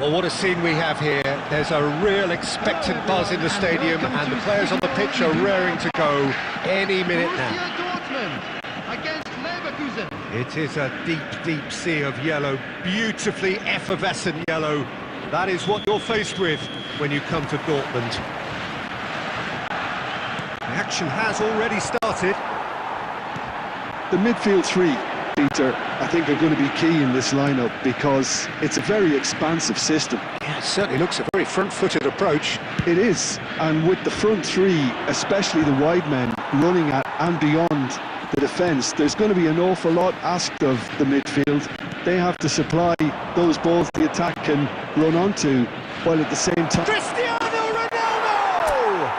Well, what a scene we have here. There's a real expectant buzz in the stadium, and the players on the pitch are raring to go any minute now. It is a deep, deep sea of yellow, beautifully effervescent yellow. That is what you're faced with when you come to Dortmund. The action has already started. The midfield three, Peter, I think are going to be key in this lineup because it's a very expansive system. Yeah, it certainly looks a very front-footed approach. It is, and with the front three, especially the wide men, running at and beyond the defence, there's going to be an awful lot asked of the midfield. They have to supply those balls the attack can run onto, while at the same time... Cristiano Ronaldo!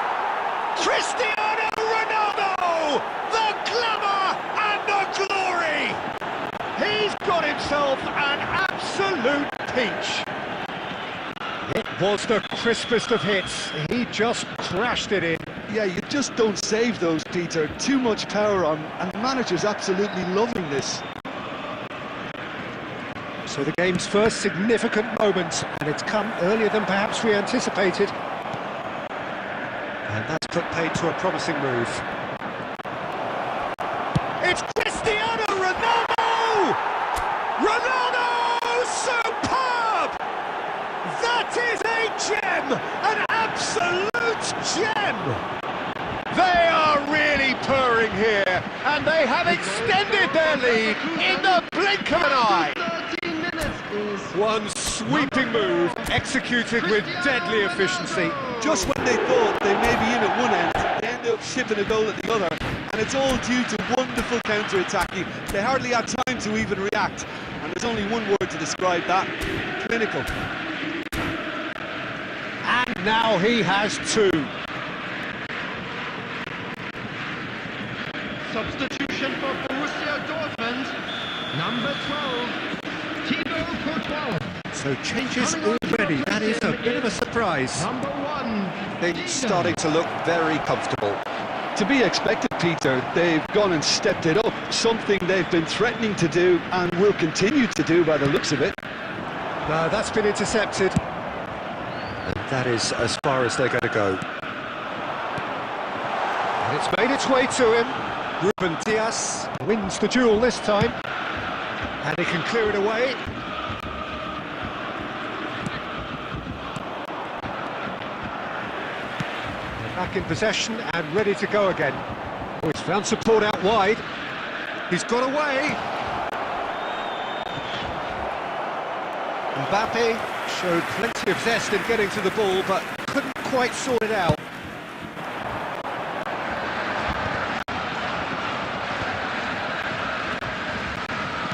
Cristiano Ronaldo! The glamour and the glory! He's got himself an absolute peach. It was the crispest of hits. He just crashed it in. Yeah, you just don't save those, Peter. Too much power on, and the manager's absolutely loving this. So the game's first significant moment, and it's come earlier than perhaps we anticipated. And that's put paid to a promising move. It's Cristiano Ronaldo! Ronaldo! Superb! That is a gem! An absolute gem! They are really purring here, and they have extended their lead in the blink of an eye. One sweeping move, executed with deadly efficiency. Just when they thought they may be in at one end, they end up shipping a goal at the other, and it's all due to wonderful counter-attacking. They hardly had time to even react, and there's only one word to describe that: clinical. And now he has two. Substitution for Borussia Dortmund, number 12. So changes already, that is a bit of a surprise. Number 1. Things starting to look very comfortable. To be expected, Peter. They've gone and stepped it up, something they've been threatening to do and will continue to do by the looks of it. No, that's been intercepted. And that is as far as they're going to go. And it's made its way to him. Ruben Dias wins the duel this time. And he can clear it away. Back in possession and ready to go again. Oh, he's found support out wide. He's got away. Mbappe showed plenty of zest in getting to the ball, but couldn't quite sort it out.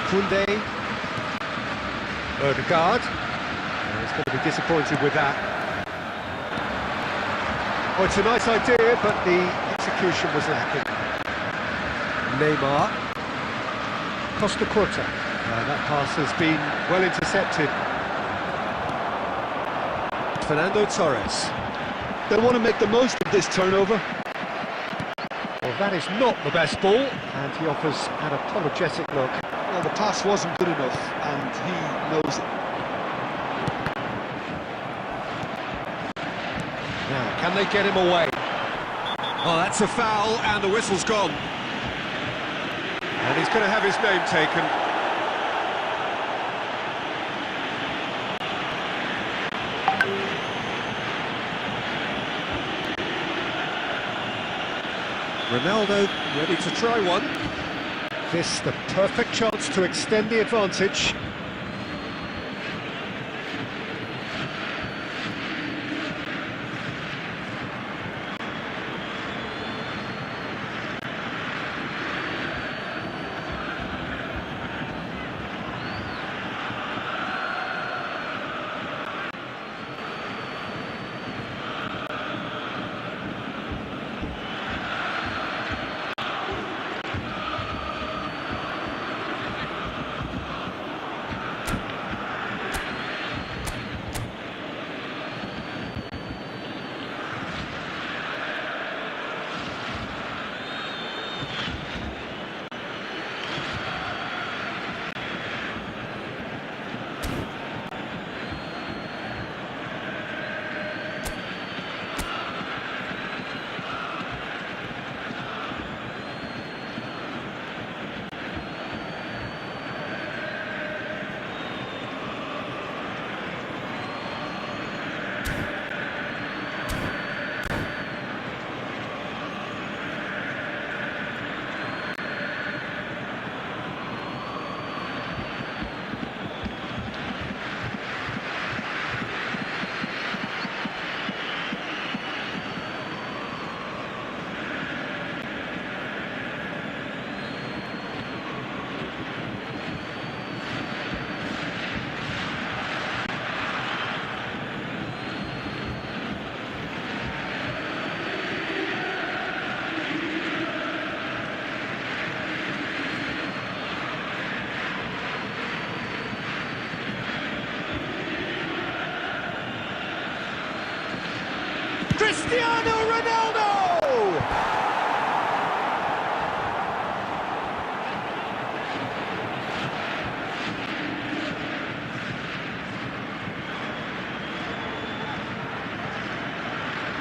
Koundé. Odegaard. He's going to be disappointed with that. Well, it's a nice idea, but the execution was lacking. Neymar. Costa Curta. That pass has been well intercepted. Fernando Torres. They'll want to make the most of this turnover. Well, that is not the best ball, and he offers an apologetic look. Well, the pass wasn't good enough, and he knows it. Now, can they get him away? Oh, that's a foul, and the whistle's gone. And he's going to have his name taken. Ronaldo ready to try one. This the perfect chance to extend the advantage.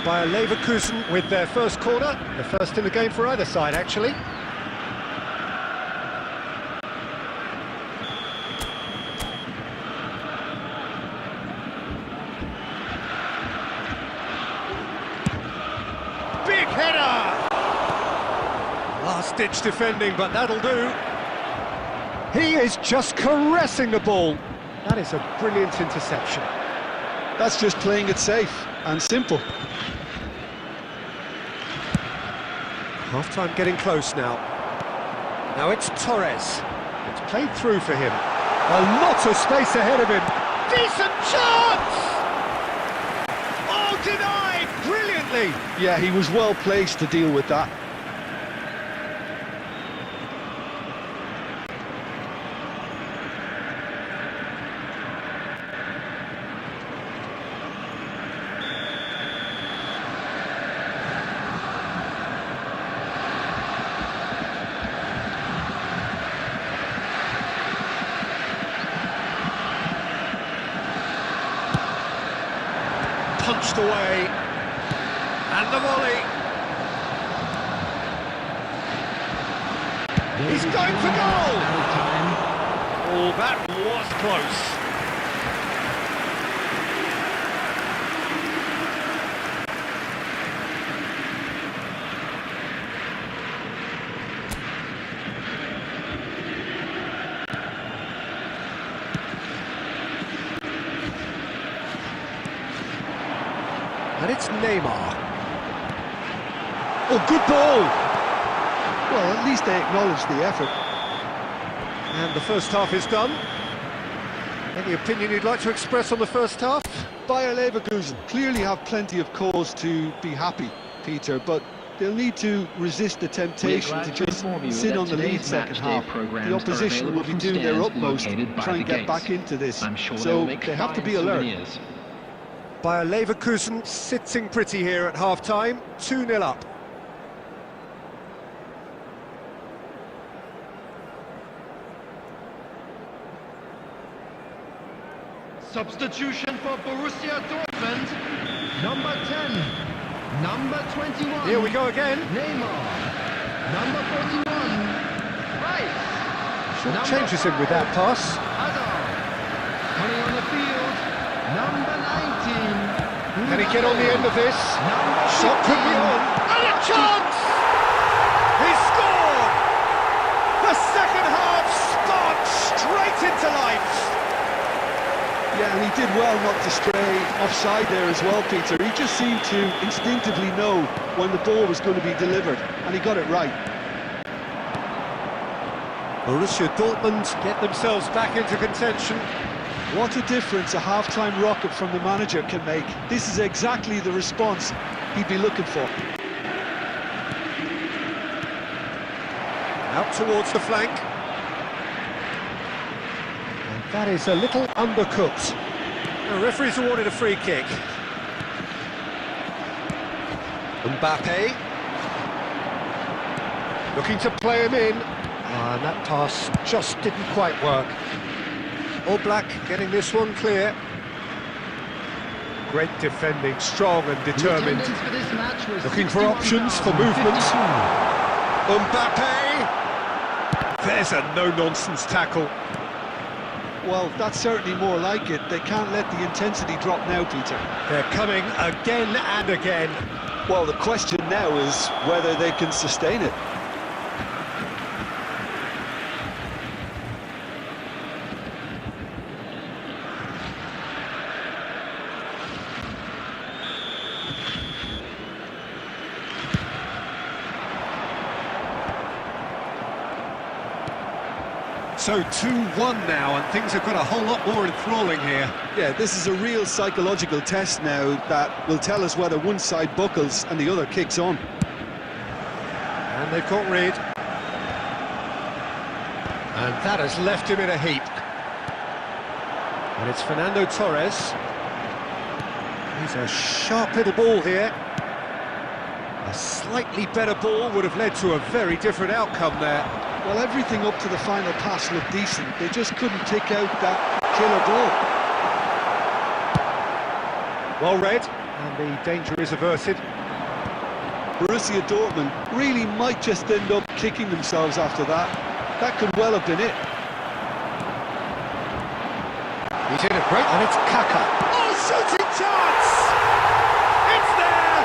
Bayer Leverkusen with their first corner, the first in the game for either side, actually. Big header! Last-ditch defending, but that'll do. He is just caressing the ball. That is a brilliant interception. That's just playing it safe and simple. Half-time getting close now. Now it's Torres. It's played through for him. A lot of space ahead of him. Decent chance! Oh, denied brilliantly. Yeah, he was well placed to deal with that. Punched away, and the volley. He's going for goal. Oh, that was close. And it's Neymar. Oh, good ball! Well, at least they acknowledge the effort. And the first half is done. Any opinion you'd like to express on the first half? Bayer Leverkusen clearly have plenty of cause to be happy, Peter, but they'll need to resist the temptation to just sit on the lead second half. The opposition will be doing their utmost to try and get back into this, so they have to be alert. Bayer Leverkusen sitting pretty here at half-time, 2-0 up. Substitution for Borussia Dortmund. Number 10. Number 21. Here we go again. Neymar. Number 41. Rice. Short changes him with that pass. Hazard. Coming on the field. Number 19. Can he get on the end of this? Shot could be on. And a chance! He scored! The second half sparked straight into life. Yeah, and he did well not to stray offside there as well, Peter. He just seemed to instinctively know when the ball was going to be delivered, and he got it right. Borussia Dortmund get themselves back into contention. What a difference a half-time rocket from the manager can make. This is exactly the response he'd be looking for. Out towards the flank. And that is a little undercooked. The referee's awarded a free kick. Mbappe. Looking to play him in. And that pass just didn't quite work. All Black getting this one clear. Great defending, strong and determined. Looking for options for movement. Mbappe! There's a no-nonsense tackle. Well, that's certainly more like it. They can't let the intensity drop now, Peter. They're coming again and again. Well, the question now is whether they can sustain it. So 2-1 now, and things have got a whole lot more enthralling here. Yeah, this is a real psychological test now that will tell us whether one side buckles and the other kicks on. And they've got Reed. And that has left him in a heap. And it's Fernando Torres. He's a sharp little ball here. A slightly better ball would have led to a very different outcome there. Well, everything up to the final pass looked decent. They just couldn't tick out that killer ball. Well read. and the danger is averted. Borussia Dortmund really might just end up kicking themselves after that. That could well have been it. He's in a great, and it's Kaka. Oh, shooting chance! It's there!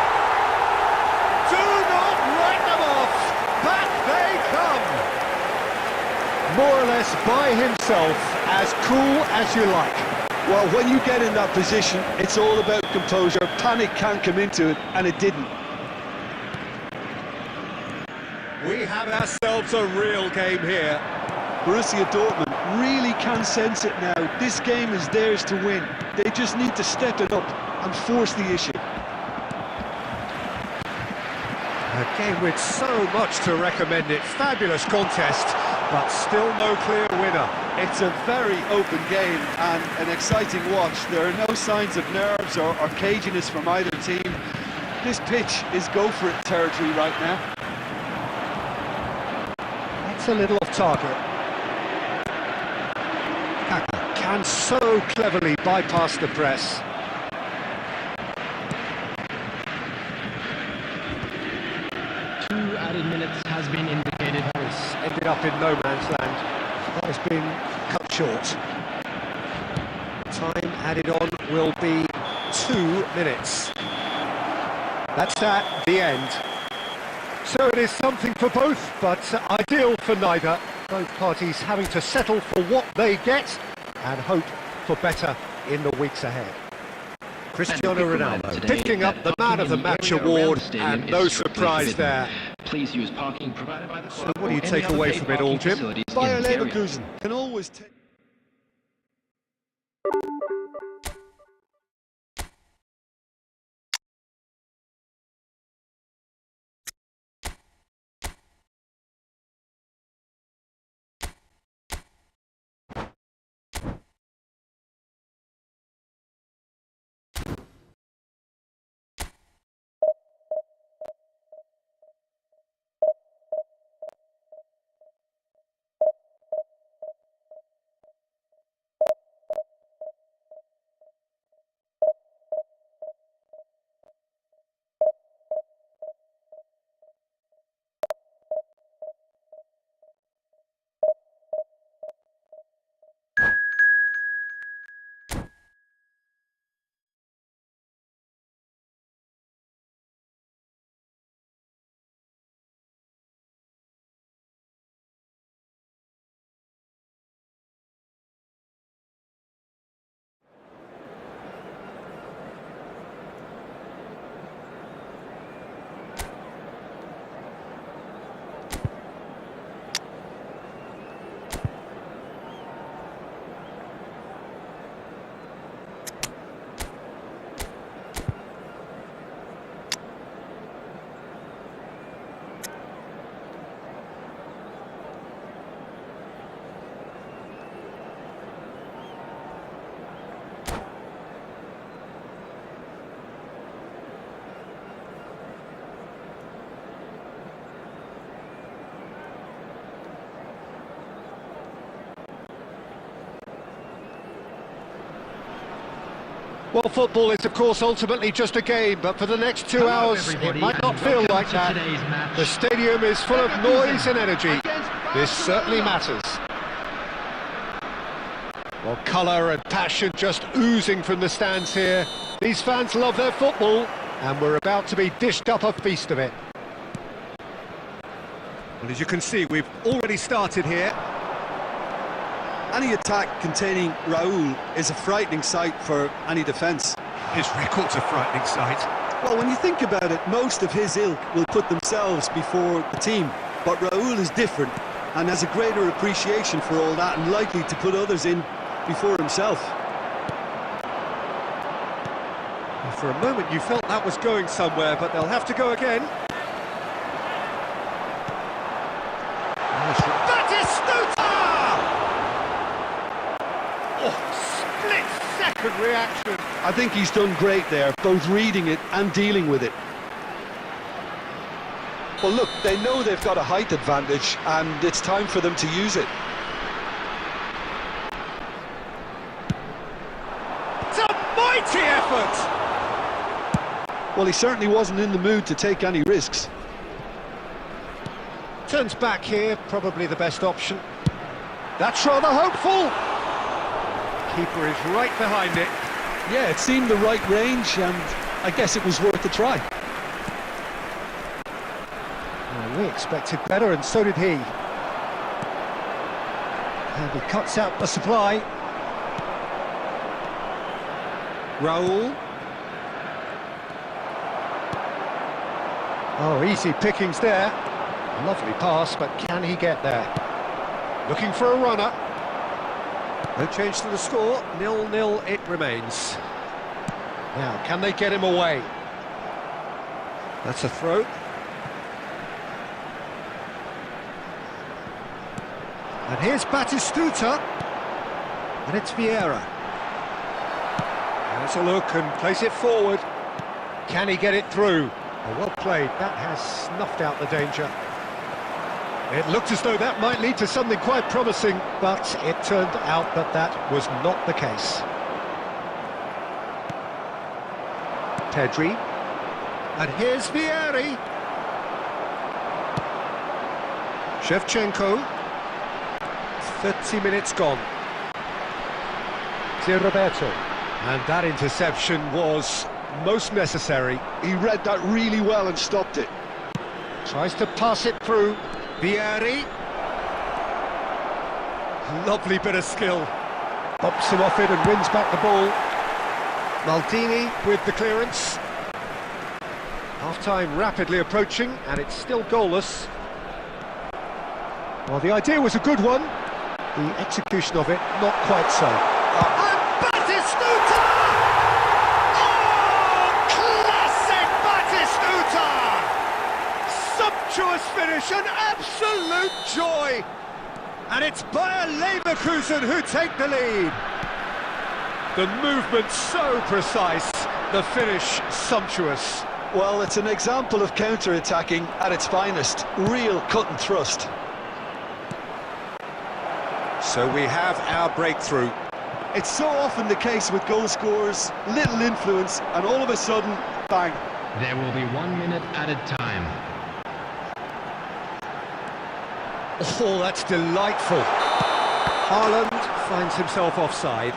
Do not write them off! Back they come! More or less by himself, as cool as you like. Well, when you get in that position, it's all about composure. Panic can't come into it, and it didn't. We have ourselves a real game here. Borussia Dortmund really can sense it now. This game is theirs to win. They just need to step it up and force the issue. A game with so much to recommend it. Fabulous contest, but still no clear winner. It's a very open game and an exciting watch. There are no signs of nerves or caginess from either team. This pitch is go-for-it territory right now. That's a little off target. Kaka can so cleverly bypass the press. Two added minutes has been indicated. It's ended up in no man's land. That has been cut short. Time added on will be 2 minutes. That's the end. So it is something for both, but ideal for neither. Both parties having to settle for what they get and hope for better in the weeks ahead. Cristiano Ronaldo picking up the Man of the Match award, and no surprise there. Please use parking provided by the club. So what do you take away from it all, Jim? Bayer Leverkusen can always take... Well, football is, of course, ultimately just a game, but for the next 2 hours, it might not feel like that. The stadium is full of noise and energy. This certainly matters. Well, colour and passion just oozing from the stands here. These fans love their football, and we're about to be dished up a feast of it. Well, as you can see, we've already started here. Any attack containing Raul is a frightening sight for any defence. His record's a frightening sight. Well, when you think about it, most of his ilk will put themselves before the team. But Raul is different and has a greater appreciation for all that and likely to put others in before himself. Well, for a moment you felt that was going somewhere, but they'll have to go again. Split-second reaction. I think he's done great there, both reading it and dealing with it. Well, look, they know they've got a height advantage, and it's time for them to use it. It's a mighty effort! Well, he certainly wasn't in the mood to take any risks. Turns back here, probably the best option. That's rather hopeful. Keeper is right behind it. Yeah, it seemed the right range, and I guess it was worth a try. Well, we expected better, and so did he. And he cuts out the supply. Raul. Oh, easy pickings there. Lovely pass, but can he get there? Looking for a runner. No change to the score. 0-0 it remains. Now, can they get him away? That's a throw. And here's Batistuta. And it's Vieira. There's a look and place it forward. Can he get it through? Oh, well played. That has snuffed out the danger. It looked as though that might lead to something quite promising, but it turned out that that was not the case. Pedri. And here's Vieri. Shevchenko. 30 minutes gone. Zé Roberto. And that interception was most necessary. He read that really well and stopped it. Tries to pass it through. Vieri. Lovely bit of skill. Bops him off it and wins back the ball. Maldini with the clearance. Half-time rapidly approaching, and it's still goalless. Well, the idea was a good one. The execution of it, not quite so. And Batistuta! Oh, classic Batistuta! Sumptuous finish, an absolute joy! And it's Bayer Leverkusen who take the lead. The movement so precise, the finish sumptuous. Well, it's an example of counter-attacking at its finest. Real cut and thrust. So we have our breakthrough. It's so often the case with goal scorers, little influence, and all of a sudden, bang. There will be 1 minute added time. Oh, that's delightful. Haaland finds himself offside.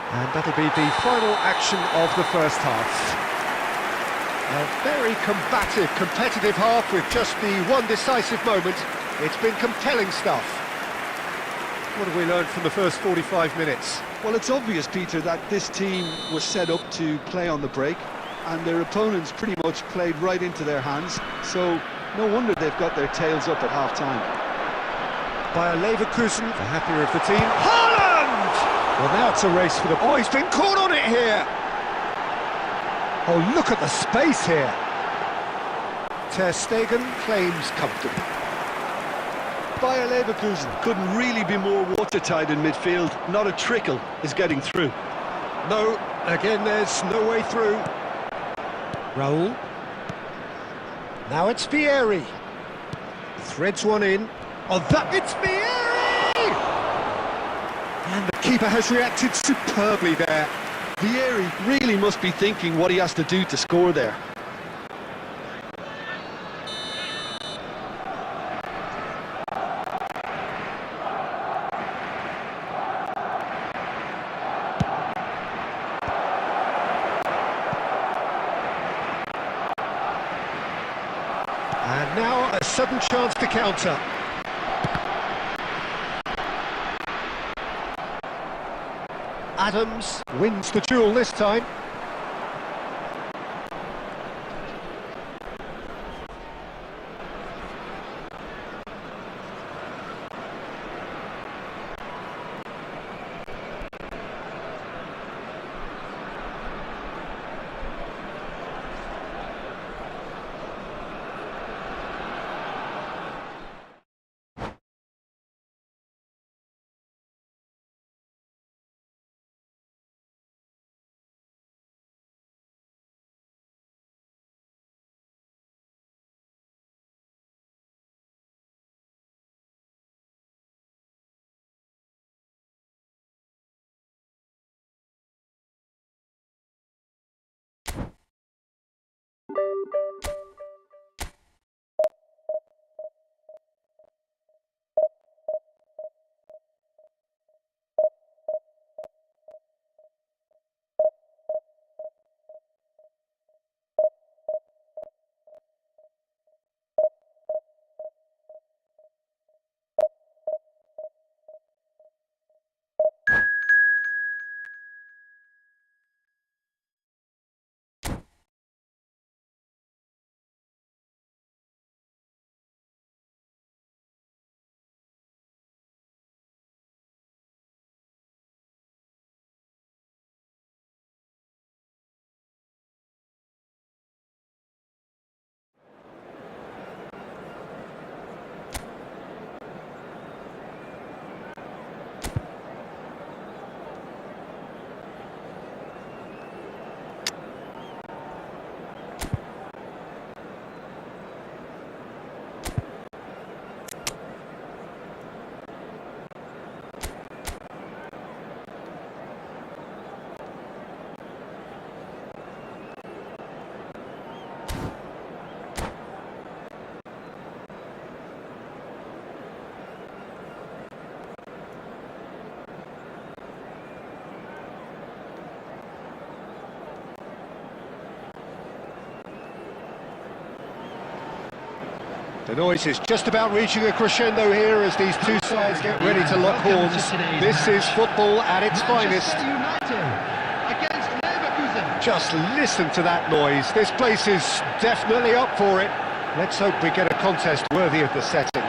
And that'll be the final action of the first half. A very combative, competitive half with just the one decisive moment. It's been compelling stuff. What have we learned from the first 45 minutes? Well, it's obvious, Peter, that this team was set up to play on the break, and their opponents pretty much played right into their hands, so no wonder they've got their tails up at half-time. Bayer Leverkusen, the happier of the team. Haaland! Well, now it's a race for the... Oh, he's been caught on it here! Oh, look at the space here! Ter Stegen claims comfortably. Bayer Leverkusen couldn't really be more watertight in midfield. Not a trickle is getting through. No, again, there's no way through. Raul. Now it's Vieri. Threads one in. Oh, that... It's Vieri! And the keeper has reacted superbly there. Vieri really must be thinking what he has to do to score there. And now a sudden chance to counter. Adams wins the duel this time. The noise is just about reaching a crescendo here as these two sides get ready to lock horns. This is football at its finest. Just listen to that noise. This place is definitely up for it. Let's hope we get a contest worthy of the setting.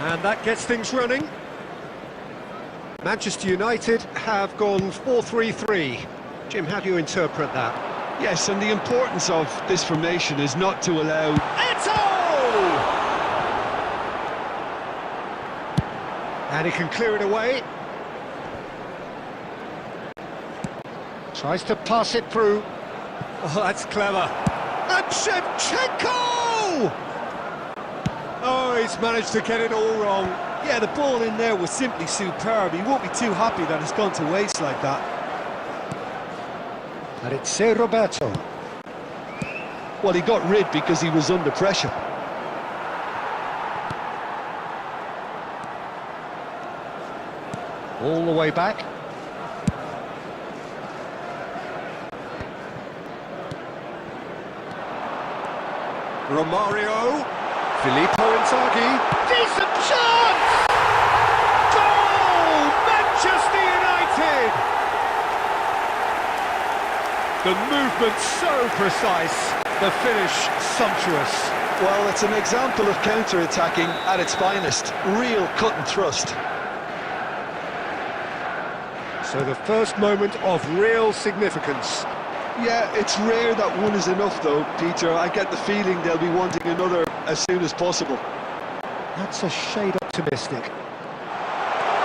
And that gets things running. Manchester United have gone 4-3-3. Jim, how do you interpret that? Yes, and the importance of this formation is not to allow... And he can clear it away. Tries to pass it through. Oh, that's clever. And Shevchenko! Oh, he's managed to get it all wrong. Yeah, the ball in there was simply superb. He won't be too happy that it's gone to waste like that. And it's Roberto. Well, he got rid because he was under pressure. All the way back. Romario. Filippo Inzaghi. Decent chance! Goal! Manchester United! The movement so precise, the finish sumptuous. Well, it's an example of counter-attacking at its finest. Real cut and thrust. So the first moment of real significance. Yeah, it's rare that one is enough though, Peter. I get the feeling they'll be wanting another as soon as possible. That's a shade optimistic.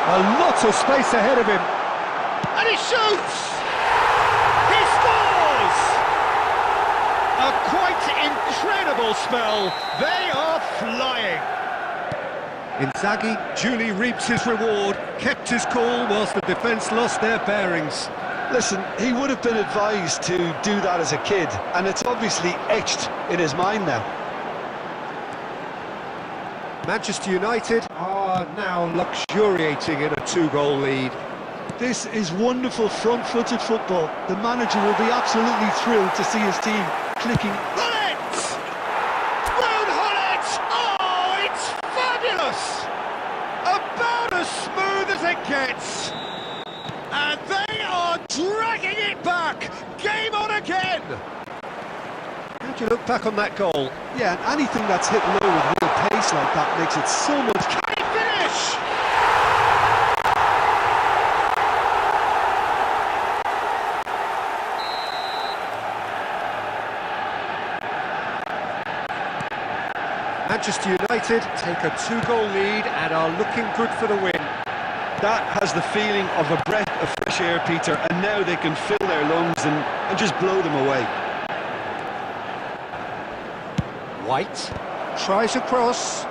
A lot of space ahead of him. And he shoots! He scores! A quite incredible spell. They are flying. Inzaghi duly reaps his reward, kept his cool whilst the defence lost their bearings. Listen, he would have been advised to do that as a kid, and it's obviously etched in his mind now. Manchester United are now luxuriating in a 2-goal lead. This is wonderful front-footed football. The manager will be absolutely thrilled to see his team clicking. Gullit! Ruud Gullit! Oh, it's fabulous! About as smooth as it gets. And they are dragging it back! Game on again! How do you look back on that goal? Yeah, and anything that's hit low with real pace like that makes it so much... Can he finish? Manchester United take a 2-goal lead and are looking good for the win. That has the feeling of a breath of fresh air, Peter, and now they can fill their lungs and just blow them away. White tries a cross.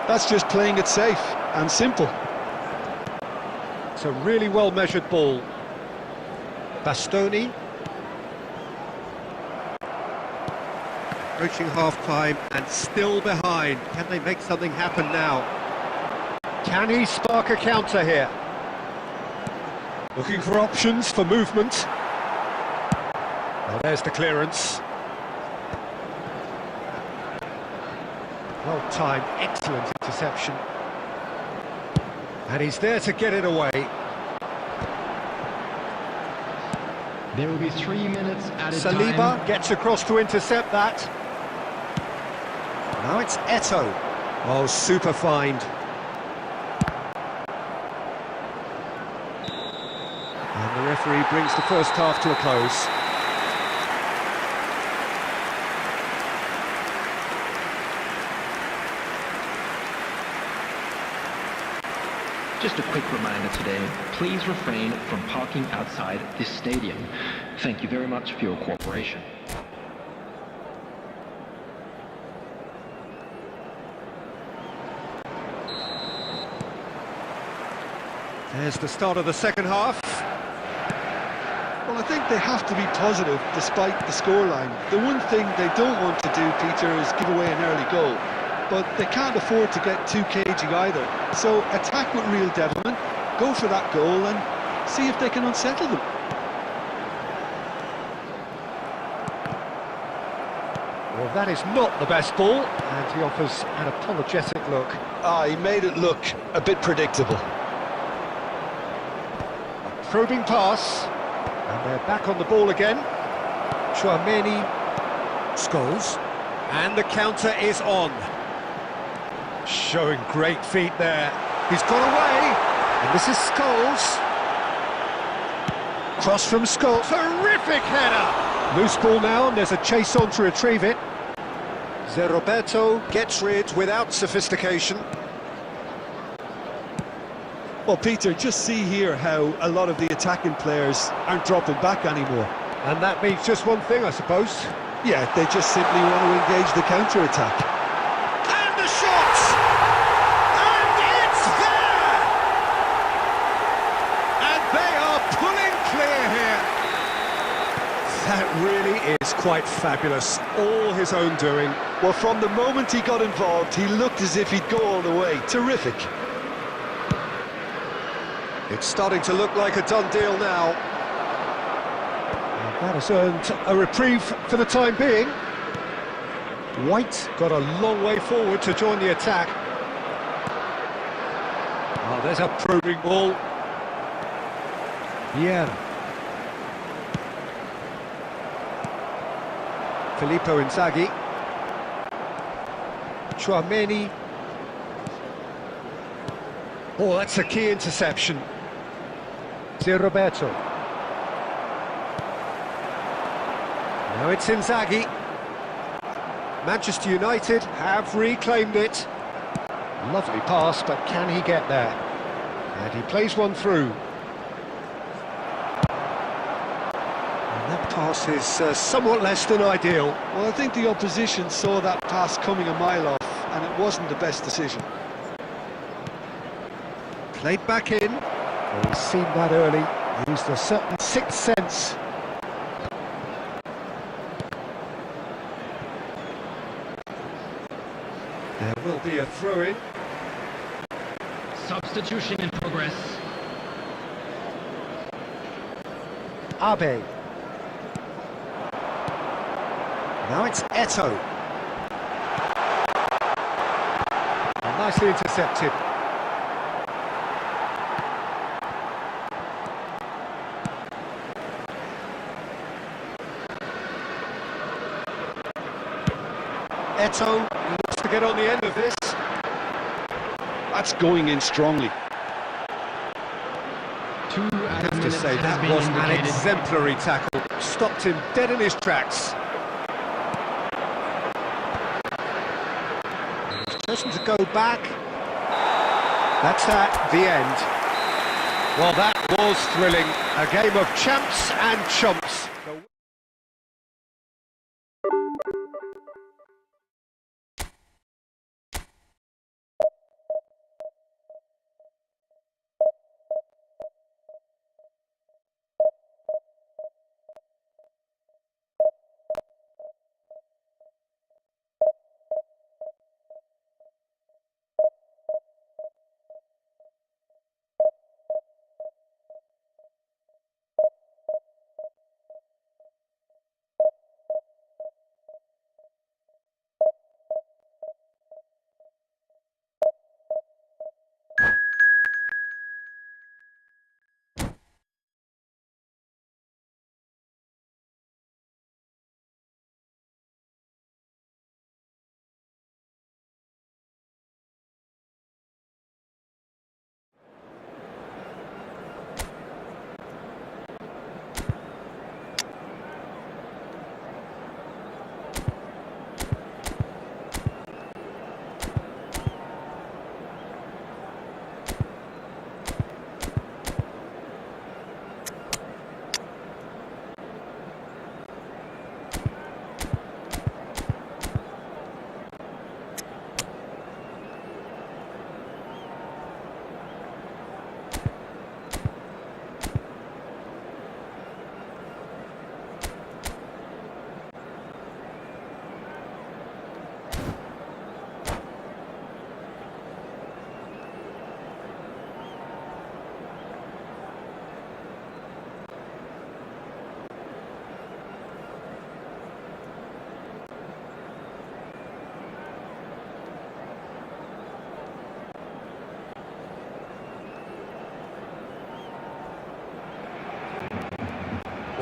That's just playing it safe and simple. It's a really well-measured ball. Bastoni. Approaching half-time and still behind. Can they make something happen now? Can he spark a counter here? Looking for options for movement. Well, there's the clearance. Well-timed, excellent interception. And he's there to get it away. There will be 3 minutes added time. Saliba gets across to intercept that. Now it's Eto'o. Oh, super find. And the referee brings the first half to a close. Just a quick reminder today, please refrain from parking outside this stadium. Thank you very much for your cooperation. There's the start of the second half. Well, I think they have to be positive despite the scoreline. The one thing they don't want to do, Peter, is give away an early goal. But they can't afford to get too cagey either. So attack with real devilment, go for that goal and see if they can unsettle them. Well, that is not the best ball, and he offers an apologetic look. He made it look a bit predictable. Probing pass, and they're back on the ball again. Tchouaméni, Scholes, and the counter is on. Showing great feet there. He's got away, and this is Scholes. Cross from Scholes, terrific header! Loose ball now, and there's a chase on to retrieve it. Zé Roberto gets rid without sophistication. Well, Peter, just see here how a lot of the attacking players aren't dropping back anymore. And that means just one thing, I suppose. Yeah, they just simply want to engage the counter-attack. And the shot! And it's there! And they are pulling clear here. That really is quite fabulous. All his own doing. Well, from the moment he got involved, he looked as if he'd go all the way. Terrific. It's starting to look like a done deal now. And that has earned a reprieve for the time being. White got a long way forward to join the attack. Oh, there's a probing ball. Yeah. Filippo Inzaghi. Tchouaméni. Oh, that's a key interception. Roberto. Now it's Inzaghi. Manchester United have reclaimed it. Lovely pass, but can he get there? And he plays one through. And that pass is somewhat less than ideal. Well, I think the opposition saw that pass coming a mile off, and it wasn't the best decision. Played back in. Well, he's seen that early. Used a certain sixth sense. There will be a throw-in. Substitution in progress. Abe. Now it's Eto'o. And nicely intercepted. Eto'o wants to get on the end of this. That's going in strongly. 2 I added have to minutes say, has that been was an indicated. exemplary tackle. Stopped him dead in his tracks. He's chosen to go back. That's that, the end. Well, that was thrilling. A game of champs and chumps.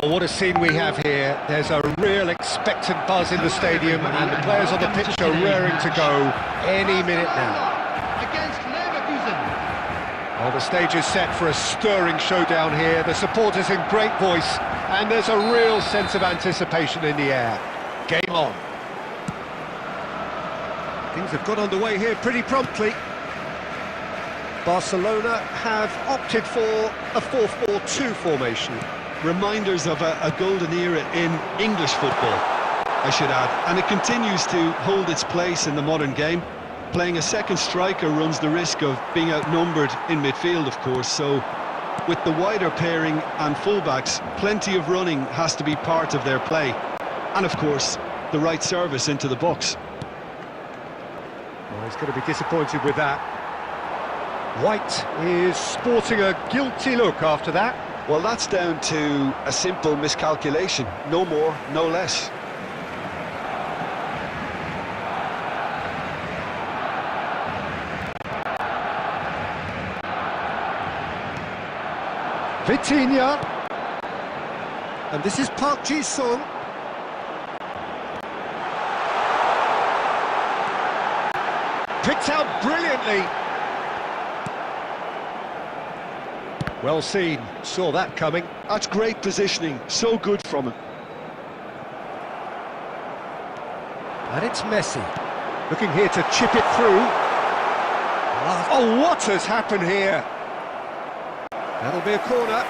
Well, what a scene we have here. There's a real expectant buzz in the stadium, and the players on the pitch are raring to go any minute now. Against Leverkusen. Well, the stage is set for a stirring showdown here. The supporters in great voice, and there's a real sense of anticipation in the air. Game on. Things have got underway here pretty promptly. Barcelona have opted for a 4-4-2 formation. Reminders of a golden era in English football, I should add, and it continues to hold its place in the modern game. Playing a second striker runs the risk of being outnumbered in midfield, of course, so with the wider pairing and fullbacks, plenty of running has to be part of their play, and of course the right service into the box. Well, he's going to be disappointed with that. White is sporting a guilty look after that. Well, that's down to a simple miscalculation, no more, no less. Vitinha. And this is Park Ji-sung. Picked out brilliantly. Well seen, saw that coming. That's great positioning, so good from him. And it's Messi, looking here to chip it through. Oh, what has happened here? That'll be a corner.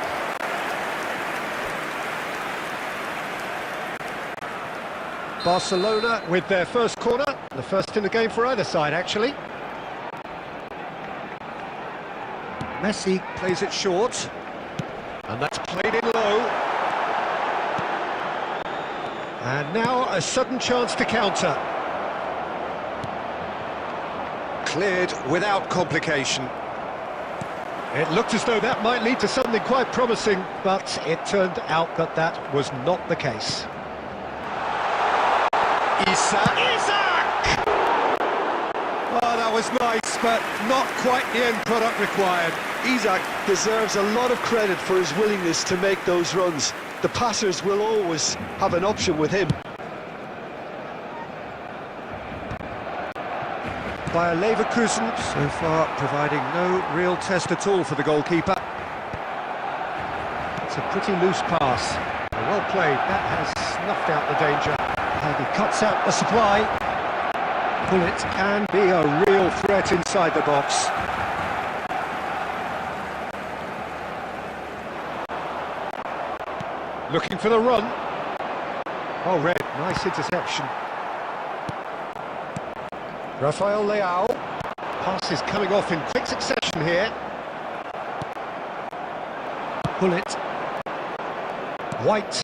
Barcelona with their first corner, the first in the game for either side, actually. Messi plays it short, and that's played in low. And now a sudden chance to counter. Cleared without complication. It looked as though that might lead to something quite promising, but it turned out that that was not the case. Isaac! Oh, that was nice, but not quite the end product required. Isaac deserves a lot of credit for his willingness to make those runs. The passers will always have an option with him. Bayer Leverkusen so far providing no real test at all for the goalkeeper. It's a pretty loose pass. Well played, that has snuffed out the danger. And he cuts out the supply. Bullet can be a real threat inside the box. Looking for the run. Oh, Red, nice interception. Rafael Leao. Pass is coming off in quick succession here. Bullet. White.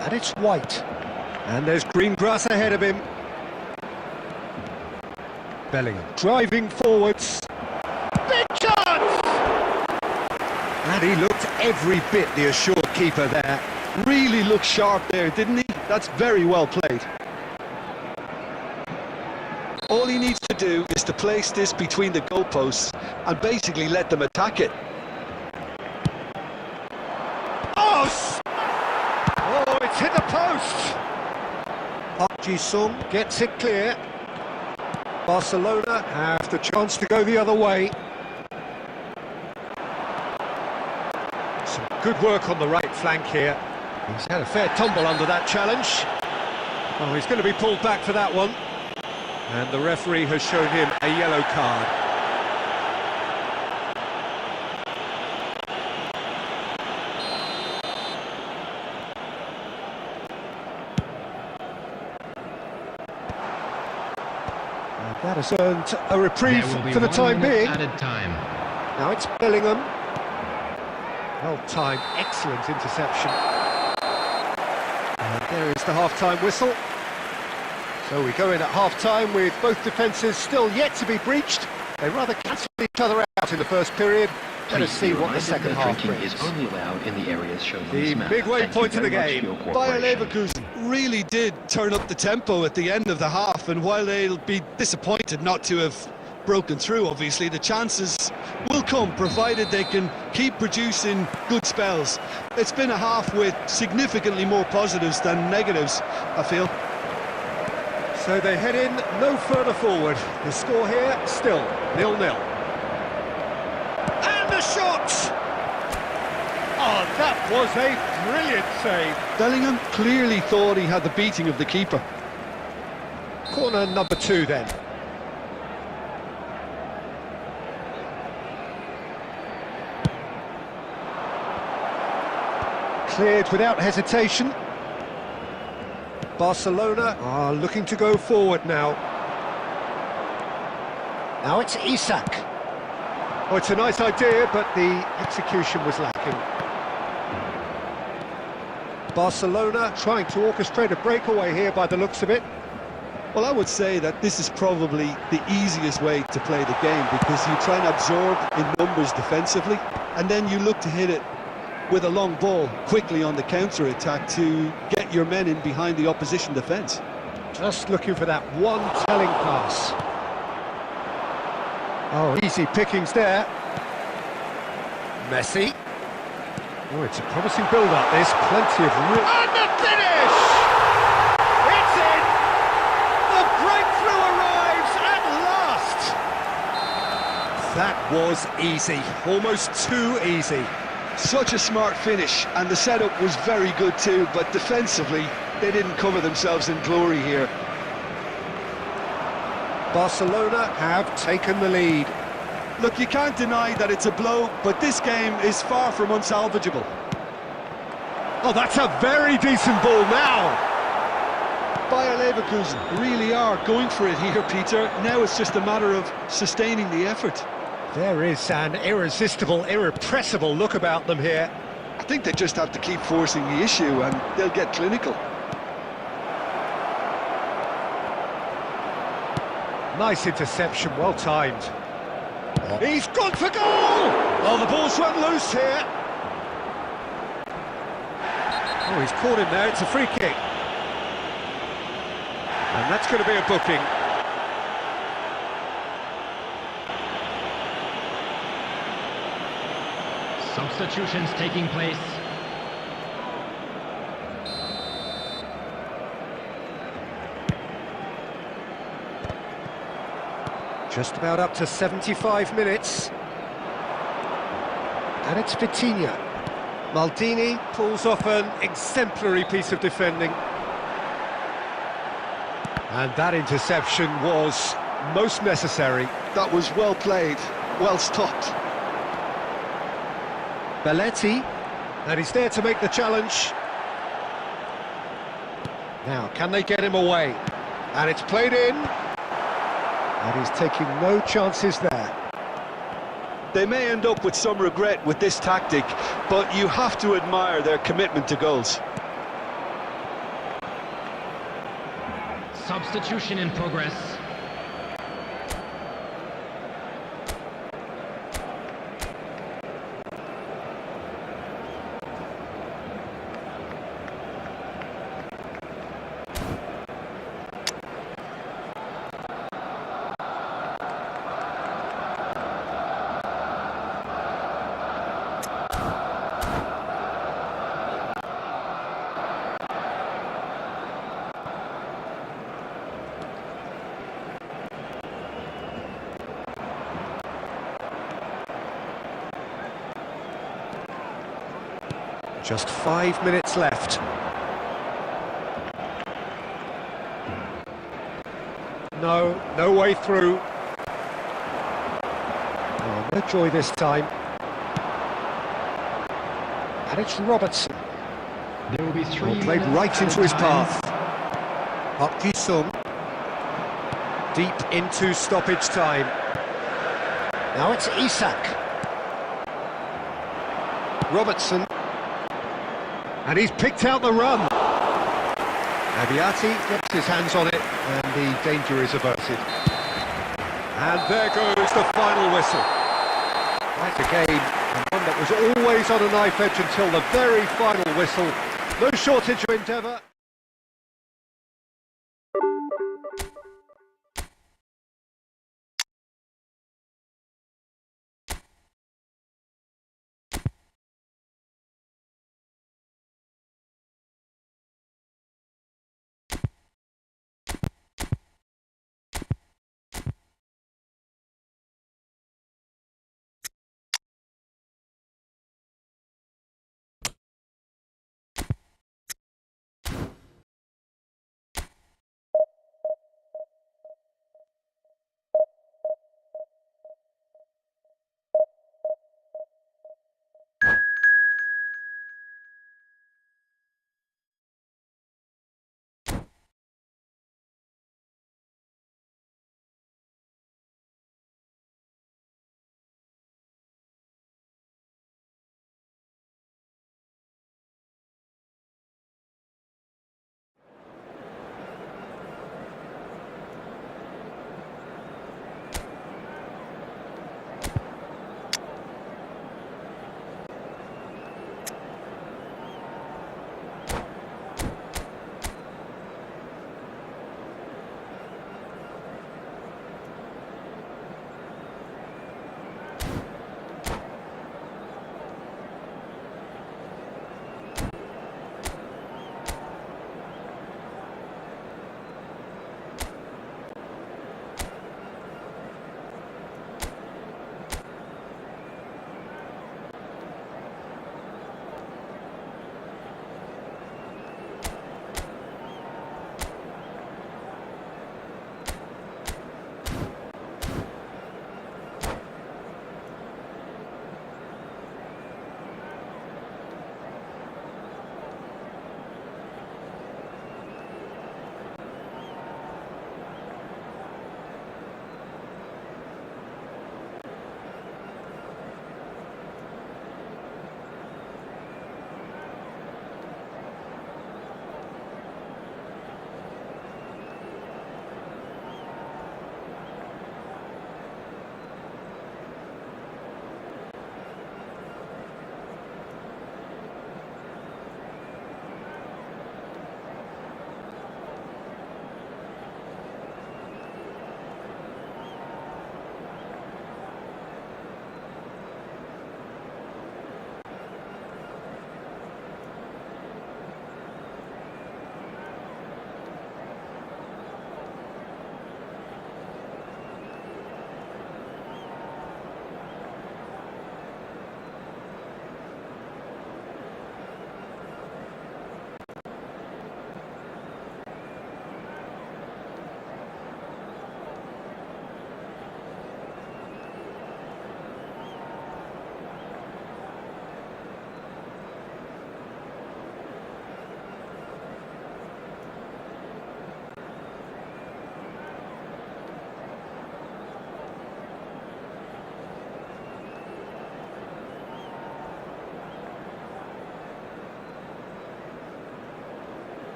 And it's White. And there's green grass ahead of him. Bellingham driving forwards. Big chance! And he looked every bit the assured keeper there. Really looked sharp there, didn't he? That's very well played. All he needs to do is to place this between the goalposts and basically let them attack it. Oh, it's hit the post! Park Ji-sung gets it clear. Barcelona have the chance to go the other way. Some good work on the right flank here. He's had a fair tumble under that challenge. Oh, he's going to be pulled back for that one. And the referee has shown him a yellow card. And that has earned a reprieve for the time being. Added time. Now it's Bellingham. Well timed, excellent interception. And there is the half-time whistle. So we go in at half-time with both defences still yet to be breached. They rather cancelled each other out in the first period. Let us see what the second half drinking brings. is only allowed in the areas shown on The this map. midway Thank you point of the very much game. for your Bayer cooperation. Leverkusen really did turn up the tempo at the end of the half, and while they'll be disappointed not to have broken through, obviously, the chances will come, provided they can keep producing good spells. It's been a half with significantly more positives than negatives, I feel. So they head in no further forward. The score here still 0-0. And the shot! Oh, that was a brilliant save. Bellingham clearly thought he had the beating of the keeper. Corner number 2 then. Cleared without hesitation. Barcelona are looking to go forward now. Now it's Isak. Oh, it's a nice idea, but the execution was lacking. Barcelona trying to orchestrate a breakaway here by the looks of it. Well, I would say that this is probably the easiest way to play the game, because you try and absorb in numbers defensively, and then you look to hit it with a long ball quickly on the counter-attack to get your men in behind the opposition defence. Just looking for that one telling pass. Oh, easy pickings there. Messi. Oh, it's a promising build-up, this. Plenty of room. And the finish! It's in! The breakthrough arrives at last! That was easy, almost too easy. Such a smart finish, and the setup was very good too, but defensively, they didn't cover themselves in glory here. Barcelona have taken the lead. Look, you can't deny that it's a blow, but this game is far from unsalvageable. Oh, that's a very decent ball now. Bayer Leverkusen really are going for it here, Peter. Now it's just a matter of sustaining the effort. There is an irresistible, irrepressible look about them here. I think they just have to keep forcing the issue and they'll get clinical. Nice interception, well timed. He's gone for goal! Oh, the ball's run loose here. Oh, he's caught him there, it's a free kick. And that's going to be a booking. Substitutions taking place. Just about up to 75 minutes. And it's Vitinha. Maldini pulls off an exemplary piece of defending. And that interception was most necessary. That was well played, well stopped. Belletti, and he's there to make the challenge. Now, can they get him away? And it's played in. And he's taking no chances there. They may end up with some regret with this tactic, but you have to admire their commitment to goals. Substitution in progress. Just 5 minutes left. No way through. Oh, no joy this time. And it's Robertson. There will be 3 Ball played minutes right into his added path. Park Ji-sung. Deep into stoppage time. Now it's Isak. Robertson. And he's picked out the run. Abiati gets his hands on it, and the danger is averted. And there goes the final whistle. Quite a game, and one that was always on a knife edge until the very final whistle. No shortage of endeavour.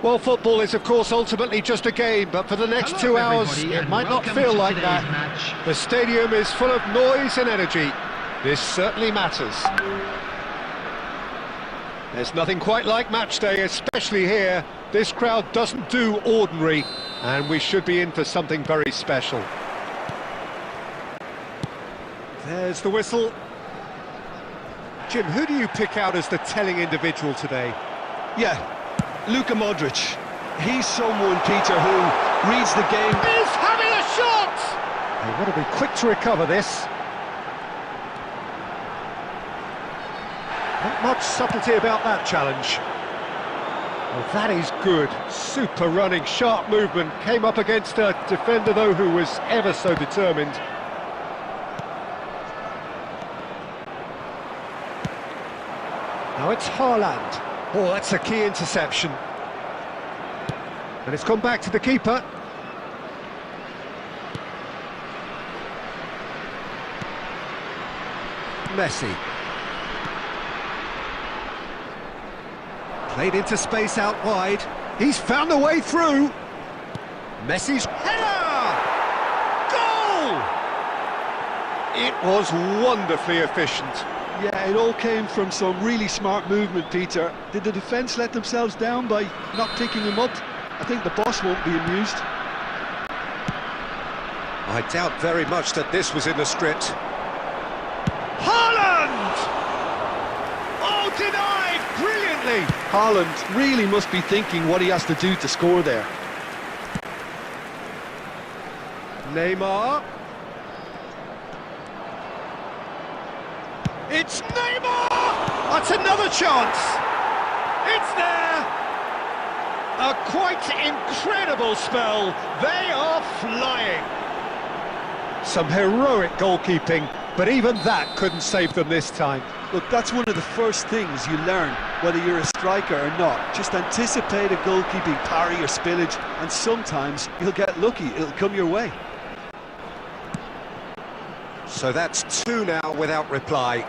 Well, football is, of course, ultimately just a game, but for the next Hello, 2 hours, everybody, it and might not welcome feel to like today's that. match. The stadium is full of noise and energy. This certainly matters. There's nothing quite like match day, especially here. This crowd doesn't do ordinary, and we should be in for something very special. There's the whistle. Jim, who do you pick out as the telling individual today? Yeah, Luka Modric. He's someone, Peter, who reads the game. He's having a shot! They've got to be quick to recover this. Not much subtlety about that challenge. Well, that is good. Super running, sharp movement. Came up against a defender, though, who was ever so determined. Now it's Haaland. Oh, that's a key interception. And it's gone back to the keeper. Messi. Played into space out wide. He's found a way through. Messi's header! Goal! It was wonderfully efficient. Yeah, it all came from some really smart movement, Peter. Did the defence let themselves down by not picking him up? I think the boss won't be amused. I doubt very much that this was in the script. Haaland! Oh, denied brilliantly! Haaland really must be thinking what he has to do to score there. Neymar. It's Neymar! That's another chance! It's there! A quite incredible spell. They are flying. Some heroic goalkeeping, but even that couldn't save them this time. Look, that's one of the first things you learn, whether you're a striker or not. Just anticipate a goalkeeping parry or spillage, and sometimes you'll get lucky, it'll come your way. So that's 2 now without reply.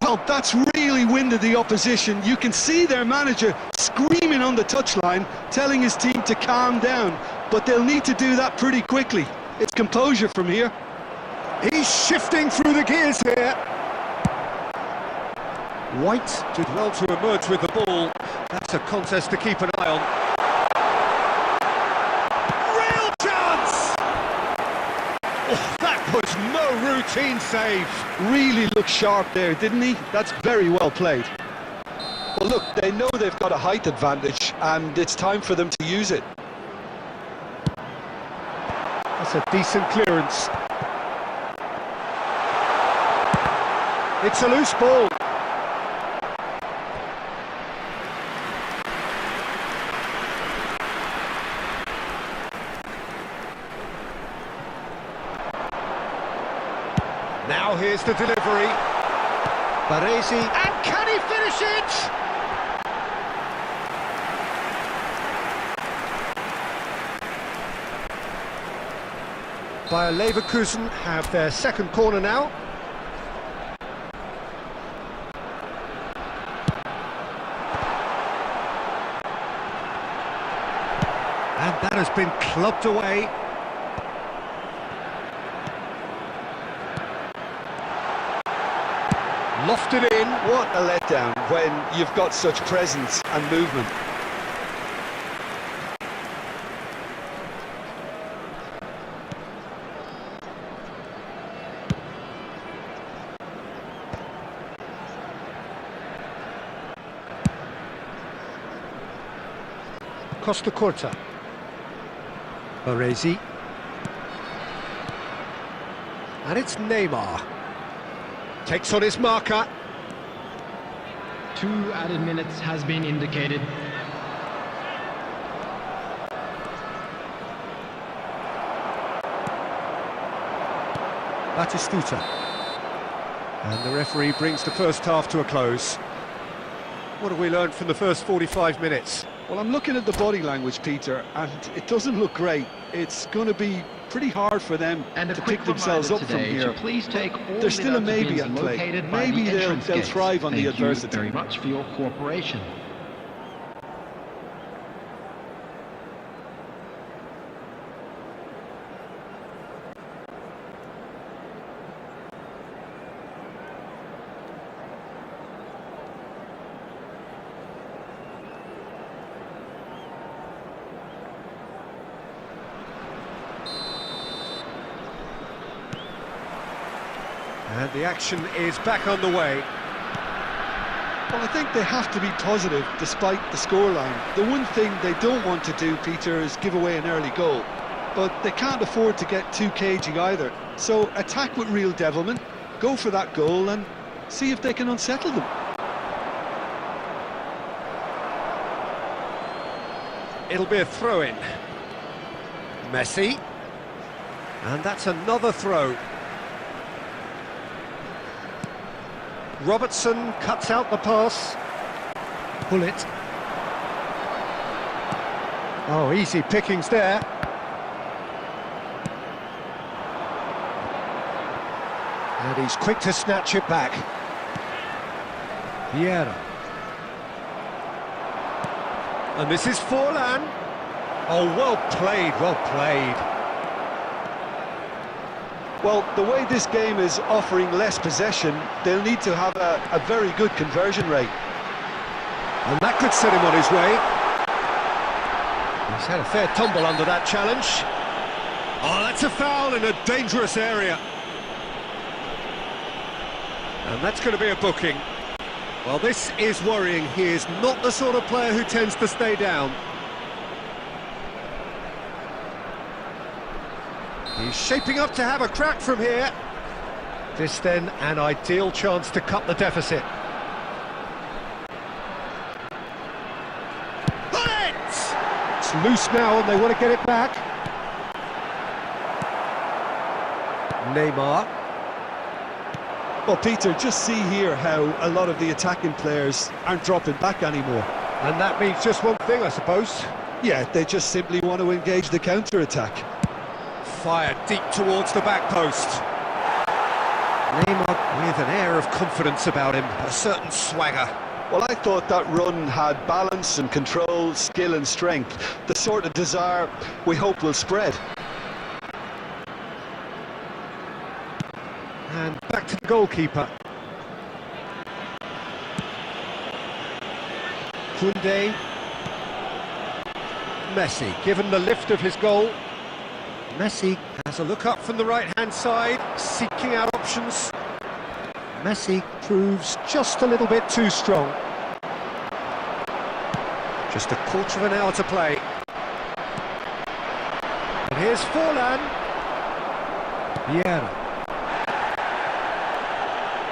Well, that's really winded the opposition. You can see their manager screaming on the touchline, telling his team to calm down, but they'll need to do that pretty quickly. It's composure from here. He's shifting through the gears here. White did well to emerge with the ball. That's a contest to keep an eye on. Real chance! Oh, that was no routine save. Really looked sharp there, didn't he? That's very well played. Well, look, they know they've got a height advantage, and it's time for them to use it. That's a decent clearance. It's a loose ball. Now here's the delivery. Baresi, and can he finish it? Bayer Leverkusen have their second corner now. And that has been clubbed away. Lofted in. What a letdown when you've got such presence and movement. Costa Corta. Baresi. And it's Neymar. Takes on his marker. 2 added minutes has been indicated. Batistuta. And the referee brings the first half to a close. What have we learned from the first 45 minutes? Well, I'm looking at the body language, Peter, and it doesn't look great. It's going to be pretty hard for them to pick themselves up from here. Please take all There's still a maybe at play. located by Maybe the they'll entrance gates. thrive on the Thank you adversity. very much for your cooperation. The action is back on the way. Well, I think they have to be positive despite the scoreline. The one thing they don't want to do, Peter, is give away an early goal. But they can't afford to get too cagey either. So attack with real devilment, go for that goal and see if they can unsettle them. It'll be a throw-in. Messi. And that's another throw. Robertson cuts out the pass. Bullet. Oh, easy pickings there. And he's quick to snatch it back. Vieira. And this is Forlan. Oh, well played, well played. Well, the way this game is offering less possession, they'll need to have a very good conversion rate. And that could set him on his way. He's had a fair tumble under that challenge. Oh, that's a foul in a dangerous area. And that's going to be a booking. Well, this is worrying. He is not the sort of player who tends to stay down. He's shaping up to have a crack from here. This then an ideal chance to cut the deficit. Bullet! It's loose now and they want to get it back. Neymar. Well, Peter, just see here how a lot of the attacking players aren't dropping back anymore. And that means just one thing, I suppose. Yeah, they just simply want to engage the counter-attack. Fired deep towards the back post. Neymar with an air of confidence about him, a certain swagger. Well, I thought that run had balance and control, skill and strength, the sort of desire we hope will spread. And back to the goalkeeper. Koundé. Messi, given the lift of his goal. Messi has a look up from the right-hand side, seeking out options. Messi proves just a little bit too strong. Just a quarter of an hour to play. And here's Forlan. Vieira.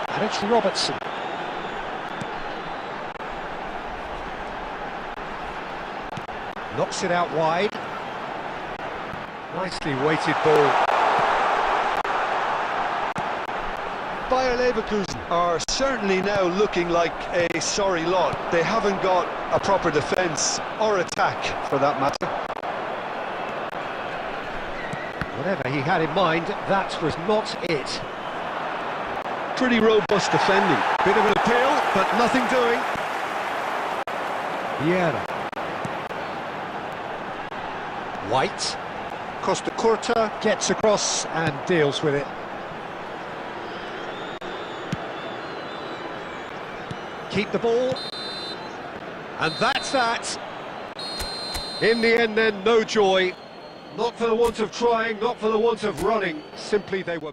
And it's Robertson. Knocks it out wide. Nicely weighted ball. Bayer Leverkusen are certainly now looking like a sorry lot. They haven't got a proper defence or attack, for that matter. Whatever he had in mind, that was not it. Pretty robust defending. Bit of an appeal, but nothing doing. Vieira. White. Costa Curta gets across and deals with it. Keep the ball. And that's that. In the end then, no joy. Not for the want of trying, not for the want of running. Simply they were...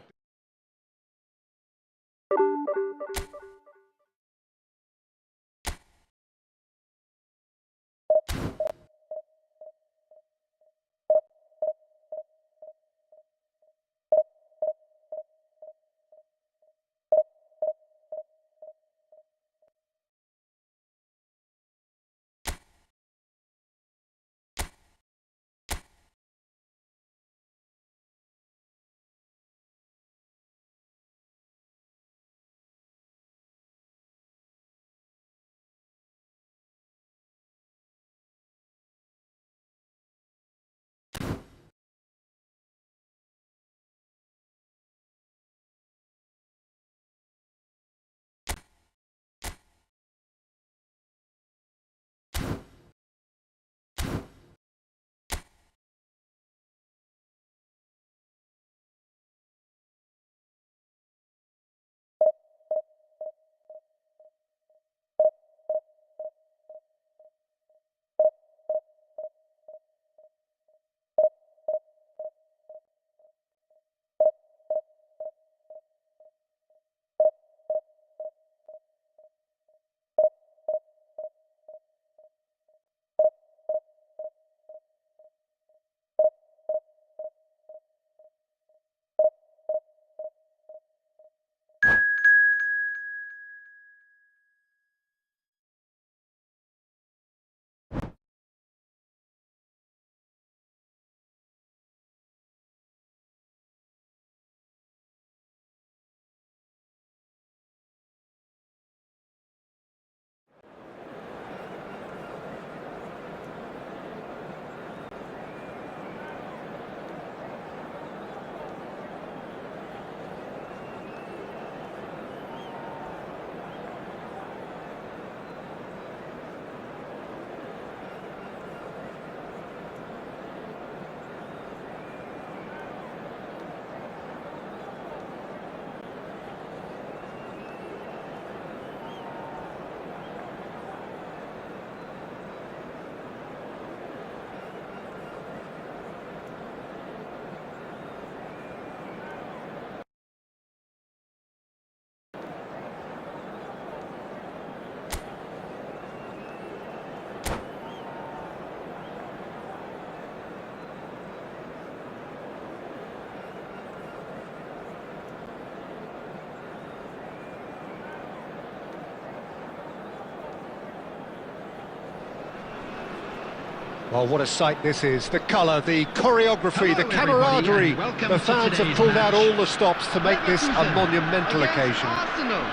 Well, what a sight this is. The colour, the choreography, the Hello, camaraderie. everybody, and welcome The to fans have today's pulled out match. all the stops to make this a Everton monumental against occasion. Arsenal.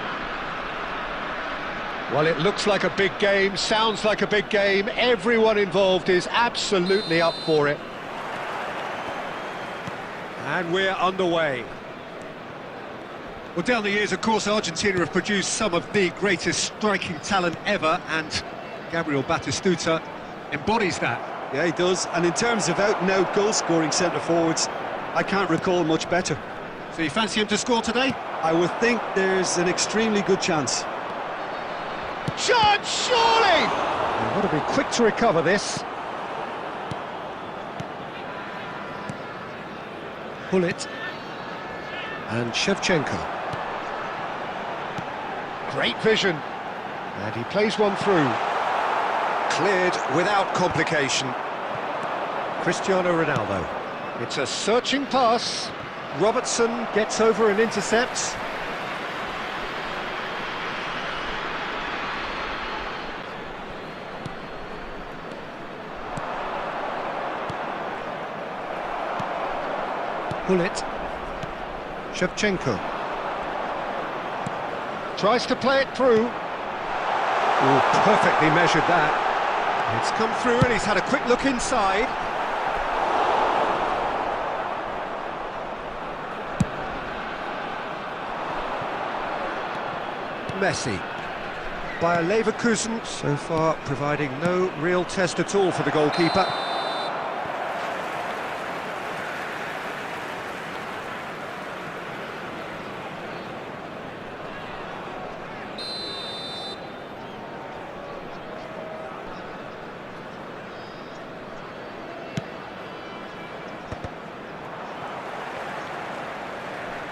Well, it looks like a big game, sounds like a big game. Everyone involved is absolutely up for it. And we're underway. Well, down the years, of course, Argentina have produced some of the greatest striking talent ever, and Gabriel Batistuta embodies that. Yeah, he does. And in terms of out-and-out goal-scoring centre-forwards, I can't recall much better. So you fancy him to score today? I would think there's an extremely good chance. Chance, surely! You've got to be quick to recover this. Bullet. And Shevchenko. Great vision. And he plays one through. Cleared without complication. Cristiano Ronaldo. It's a searching pass. Robertson gets over and intercepts. Bullet. Shevchenko. Tries to play it through. Oh, perfectly measured that. It's come through and he's had a quick look inside. Messi. Bayer Leverkusen so far providing no real test at all for the goalkeeper.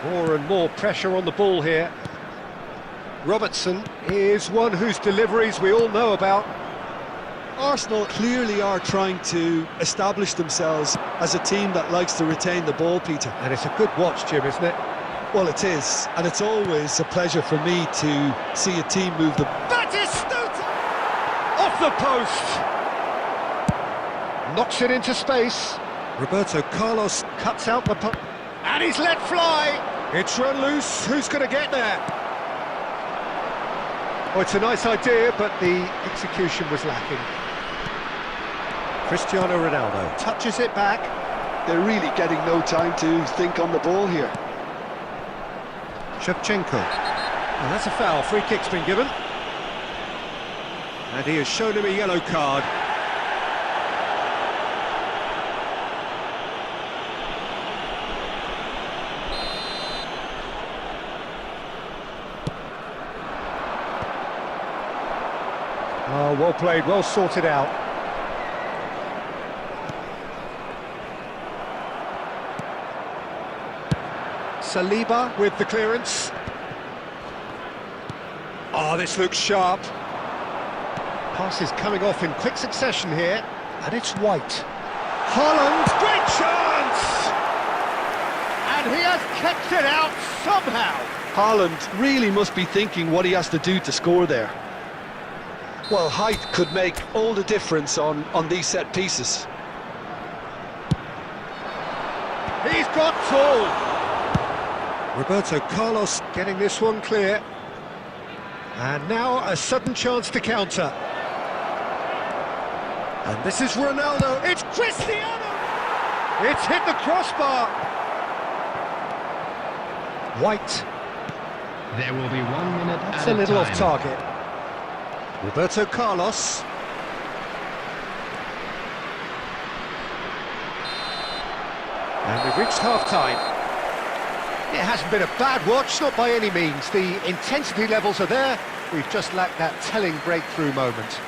More and more pressure on the ball here. Robertson is one whose deliveries we all know about. Arsenal clearly are trying to establish themselves as a team that likes to retain the ball, Peter. And it's a good watch, Jim, isn't it? Well, it is, and it's always a pleasure for me to see a team move the... Batistuta! Off the post! Knocks it into space. Roberto Carlos cuts out the puck. And he's let fly! It's run loose. Who's going to get there? Oh, it's a nice idea, but the execution was lacking. Cristiano Ronaldo touches it back. They're really getting no time to think on the ball here. Shevchenko. And that's a foul. Free kick's been given. And he has shown him a yellow card. Oh, well played, well sorted out. Saliba with the clearance. Oh, this looks sharp. Pass is coming off in quick succession here, and it's White. Haaland, great chance! And he has kept it out somehow. Haaland really must be thinking what he has to do to score there. Well, height could make all the difference on these set pieces. He's got full. Roberto Carlos getting this one clear. And now a sudden chance to counter. And this is Ronaldo. It's Cristiano! It's hit the crossbar. White. There will be 1 minute That's at a little time. off target. Roberto Carlos. And we've reached half-time. It hasn't been a bad watch, not by any means. The intensity levels are there. We've just lacked that telling breakthrough moment.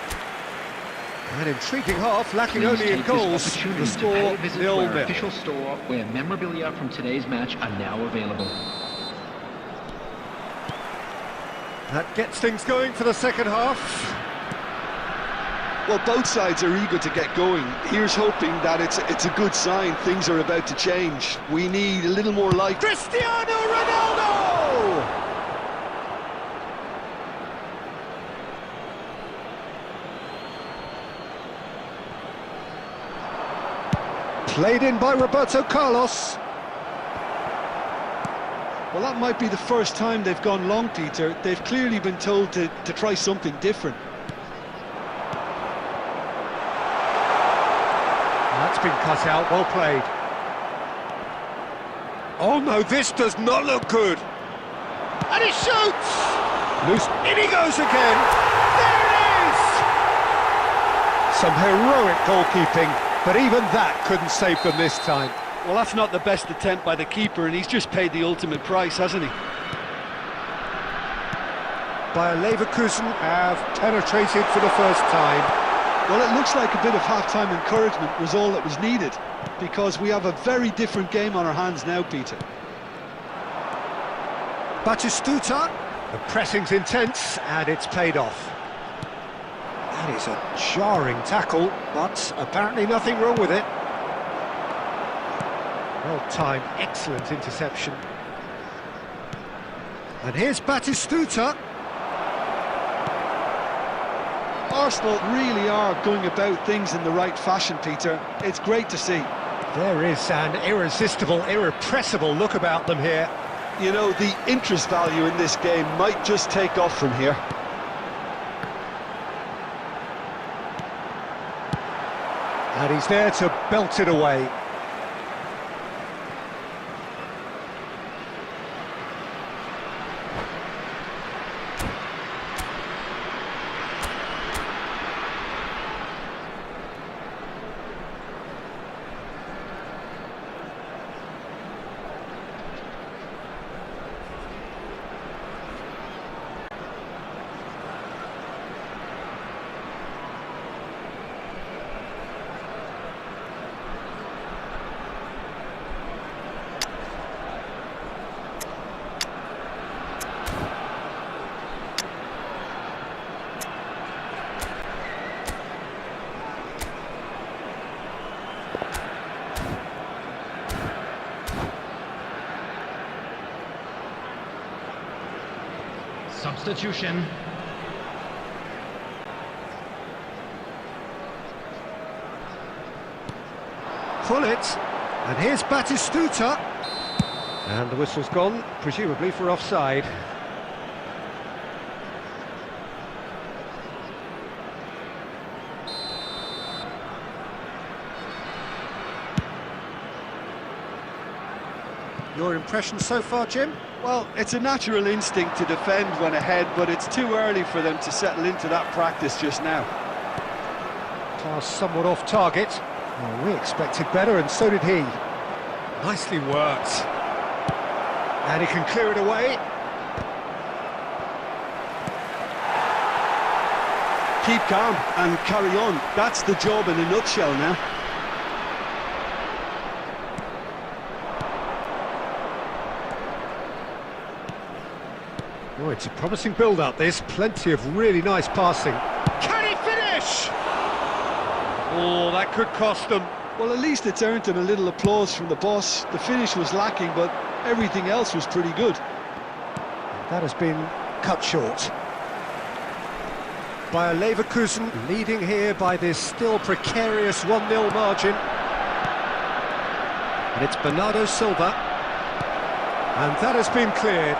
An intriguing half, lacking Please only in take this goals. opportunity The to score pay a visit to our 0-0. official store where memorabilia from today's match are now available. That gets things going for the second half. Well, both sides are eager to get going. Here's hoping that it's a good sign. Things are about to change. We need a little more life. Cristiano Ronaldo! Played in by Roberto Carlos. Well, that might be the first time they've gone long, Peter. They've clearly been told to try something different. That's been cut out, well played. Oh no, this does not look good. And he shoots! Loose, in he goes again! There it is! Some heroic goalkeeping, but even that couldn't save them this time. Well, that's not the best attempt by the keeper, and he's just paid the ultimate price, hasn't he? Bayer Leverkusen have penetrated for the first time. Well, it looks like a bit of half-time encouragement was all that was needed, because we have a very different game on our hands now, Peter. Batistuta, the pressing's intense, and it's paid off. That is a jarring tackle, but apparently nothing wrong with it. Well-timed, excellent interception. And here's Batistuta. Arsenal really are going about things in the right fashion, Peter. It's great to see. There is an irresistible, irrepressible look about them here. You know, the interest value in this game might just take off from here. And he's there to belt it away. Substitution. Pull it, and here's Batistuta. And the whistle's gone, presumably for offside. Your impression so far, Jim? Well, it's a natural instinct to defend when ahead, but it's too early for them to settle into that practice just now. Pass somewhat off target. Well, we expected better, and so did he. Nicely worked. And he can clear it away. Keep calm and carry on. That's the job in a nutshell now. Oh, it's a promising build-up, this. Plenty of really nice passing. Can he finish? Oh, that could cost them. Well, at least it's earned him a little applause from the boss. The finish was lacking, but everything else was pretty good. That has been cut short. Bayer Leverkusen leading here by this still precarious 1-0 margin. And it's Bernardo Silva. And that has been cleared.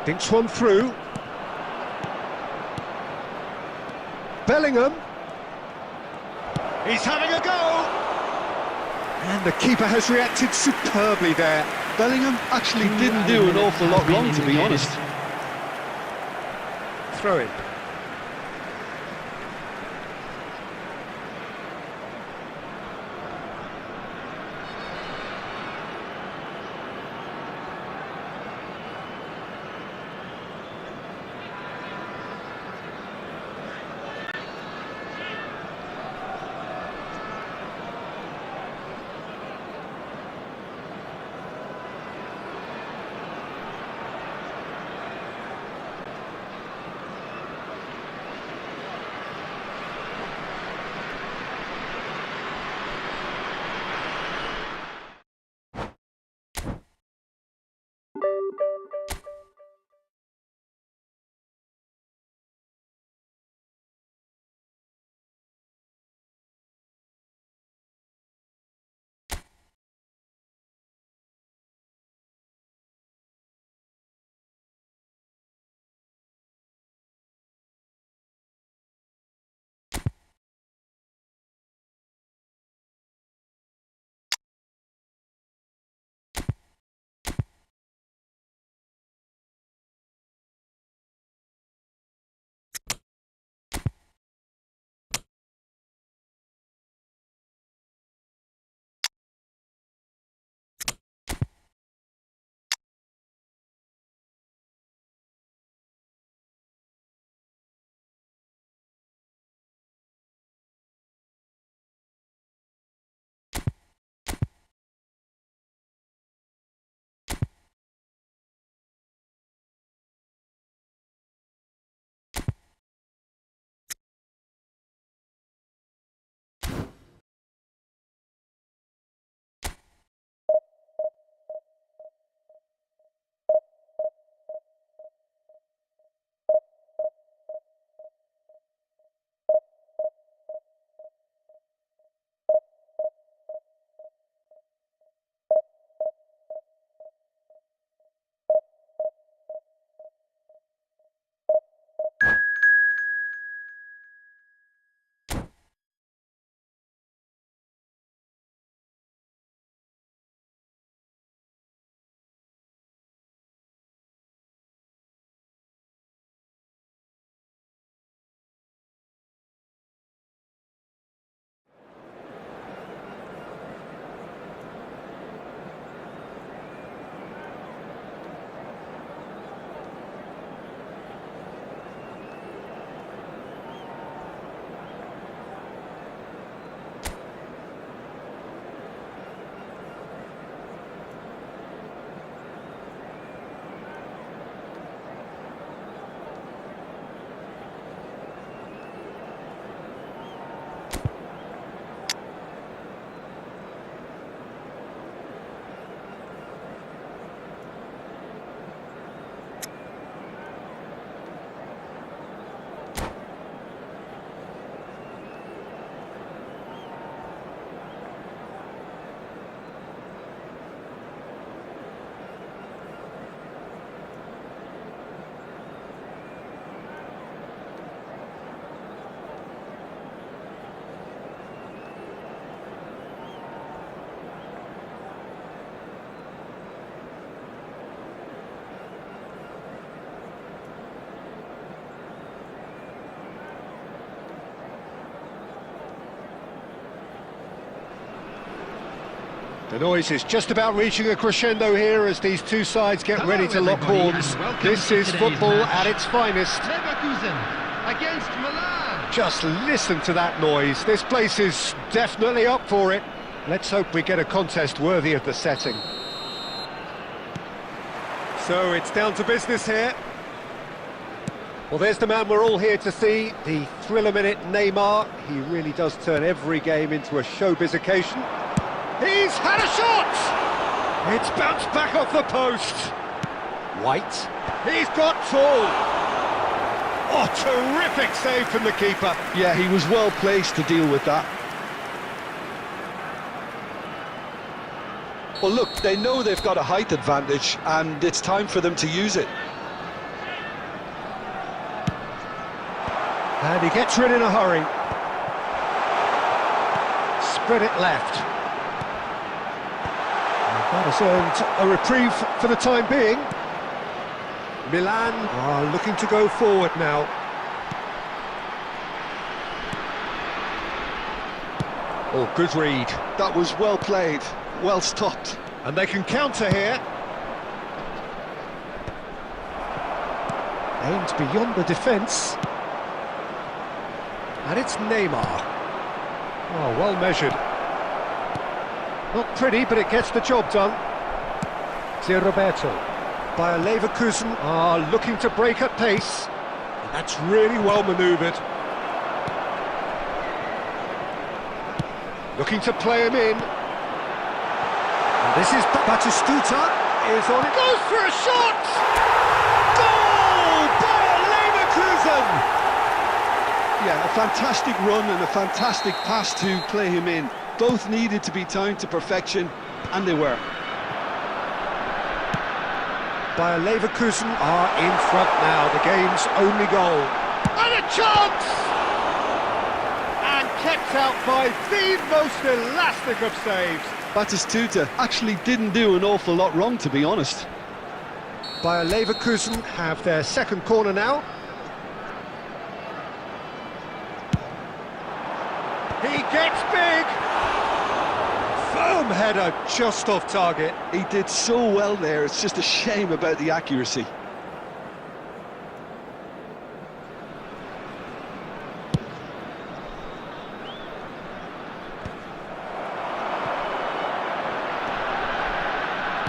Dinks one through. Bellingham. He's having a go. And the keeper has reacted superbly there. Bellingham actually didn't do an awful lot wrong, to be honest. Throw in. The noise is just about reaching a crescendo here as these two sides get ready to lock everybody, horns. and welcome This to is today's football match. at its finest. Leverkusen against Milan. Just listen to that noise. This place is definitely up for it. Let's hope we get a contest worthy of the setting. So it's down to business here. Well, there's the man we're all here to see, the thriller-minute Neymar. He really does turn every game into a showbiz occasion. He's had a shot! It's bounced back off the post. White. He's got full. Oh, terrific save from the keeper. Yeah, he was well placed to deal with that. Well, look, they know they've got a height advantage, and it's time for them to use it. And he gets rid in a hurry. Spread it left. And that has earned a reprieve for the time being. Milan are looking to go forward now. Oh, good read. That was well played, well stopped. And they can counter here. Aimed beyond the defence. And it's Neymar. Oh, well measured. Not pretty, but it gets the job done. Zé Roberto. Bayer Leverkusen are looking to break at pace. And that's really well manoeuvred. Looking to play him in. And this is Batistuta is on it. Goes for a shot! Goal! Bayer Leverkusen! Yeah, a fantastic run and a fantastic pass to play him in. Both needed to be timed to perfection, and they were. Bayer Leverkusen are in front now, the game's only goal. And a chance! And kept out by the most elastic of saves. Batistuta actually didn't do an awful lot wrong, to be honest. Bayer Leverkusen have their second corner now. He gets big! Firm header just off target. He did so well there, it's just a shame about the accuracy.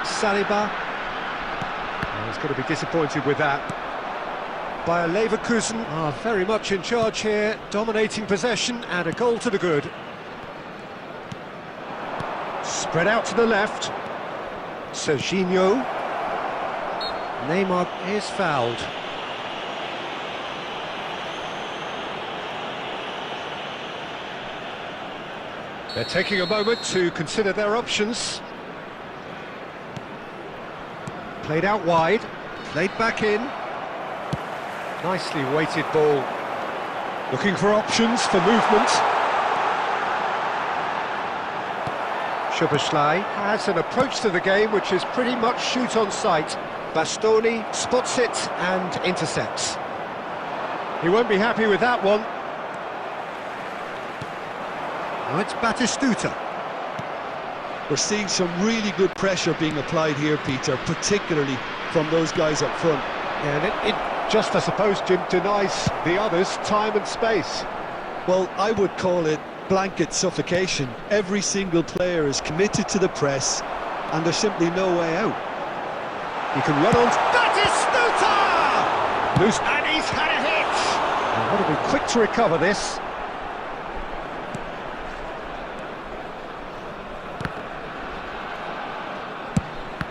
Saliba. Oh, he's got to be disappointed with that. Bayer Leverkusen are very much in charge here, dominating possession and a goal to the good. Spread out to the left. Serginho. Neymar is fouled. They're taking a moment to consider their options. Played out wide, played back in. Nicely weighted ball. Looking for options for movement. Szoboszlai has an approach to the game which is pretty much shoot on sight. Bastoni spots it and intercepts. He won't be happy with that one. Now it's Batistuta. We're seeing some really good pressure being applied here, Peter, particularly from those guys up front. And it just, I suppose, Jim, denies the others time and space. Well, I would call it blanket suffocation. Every single player is committed to the press, and there's simply no way out. He can run on. Batistuta! Loose, and he's had a hit! And got to be quick to recover this.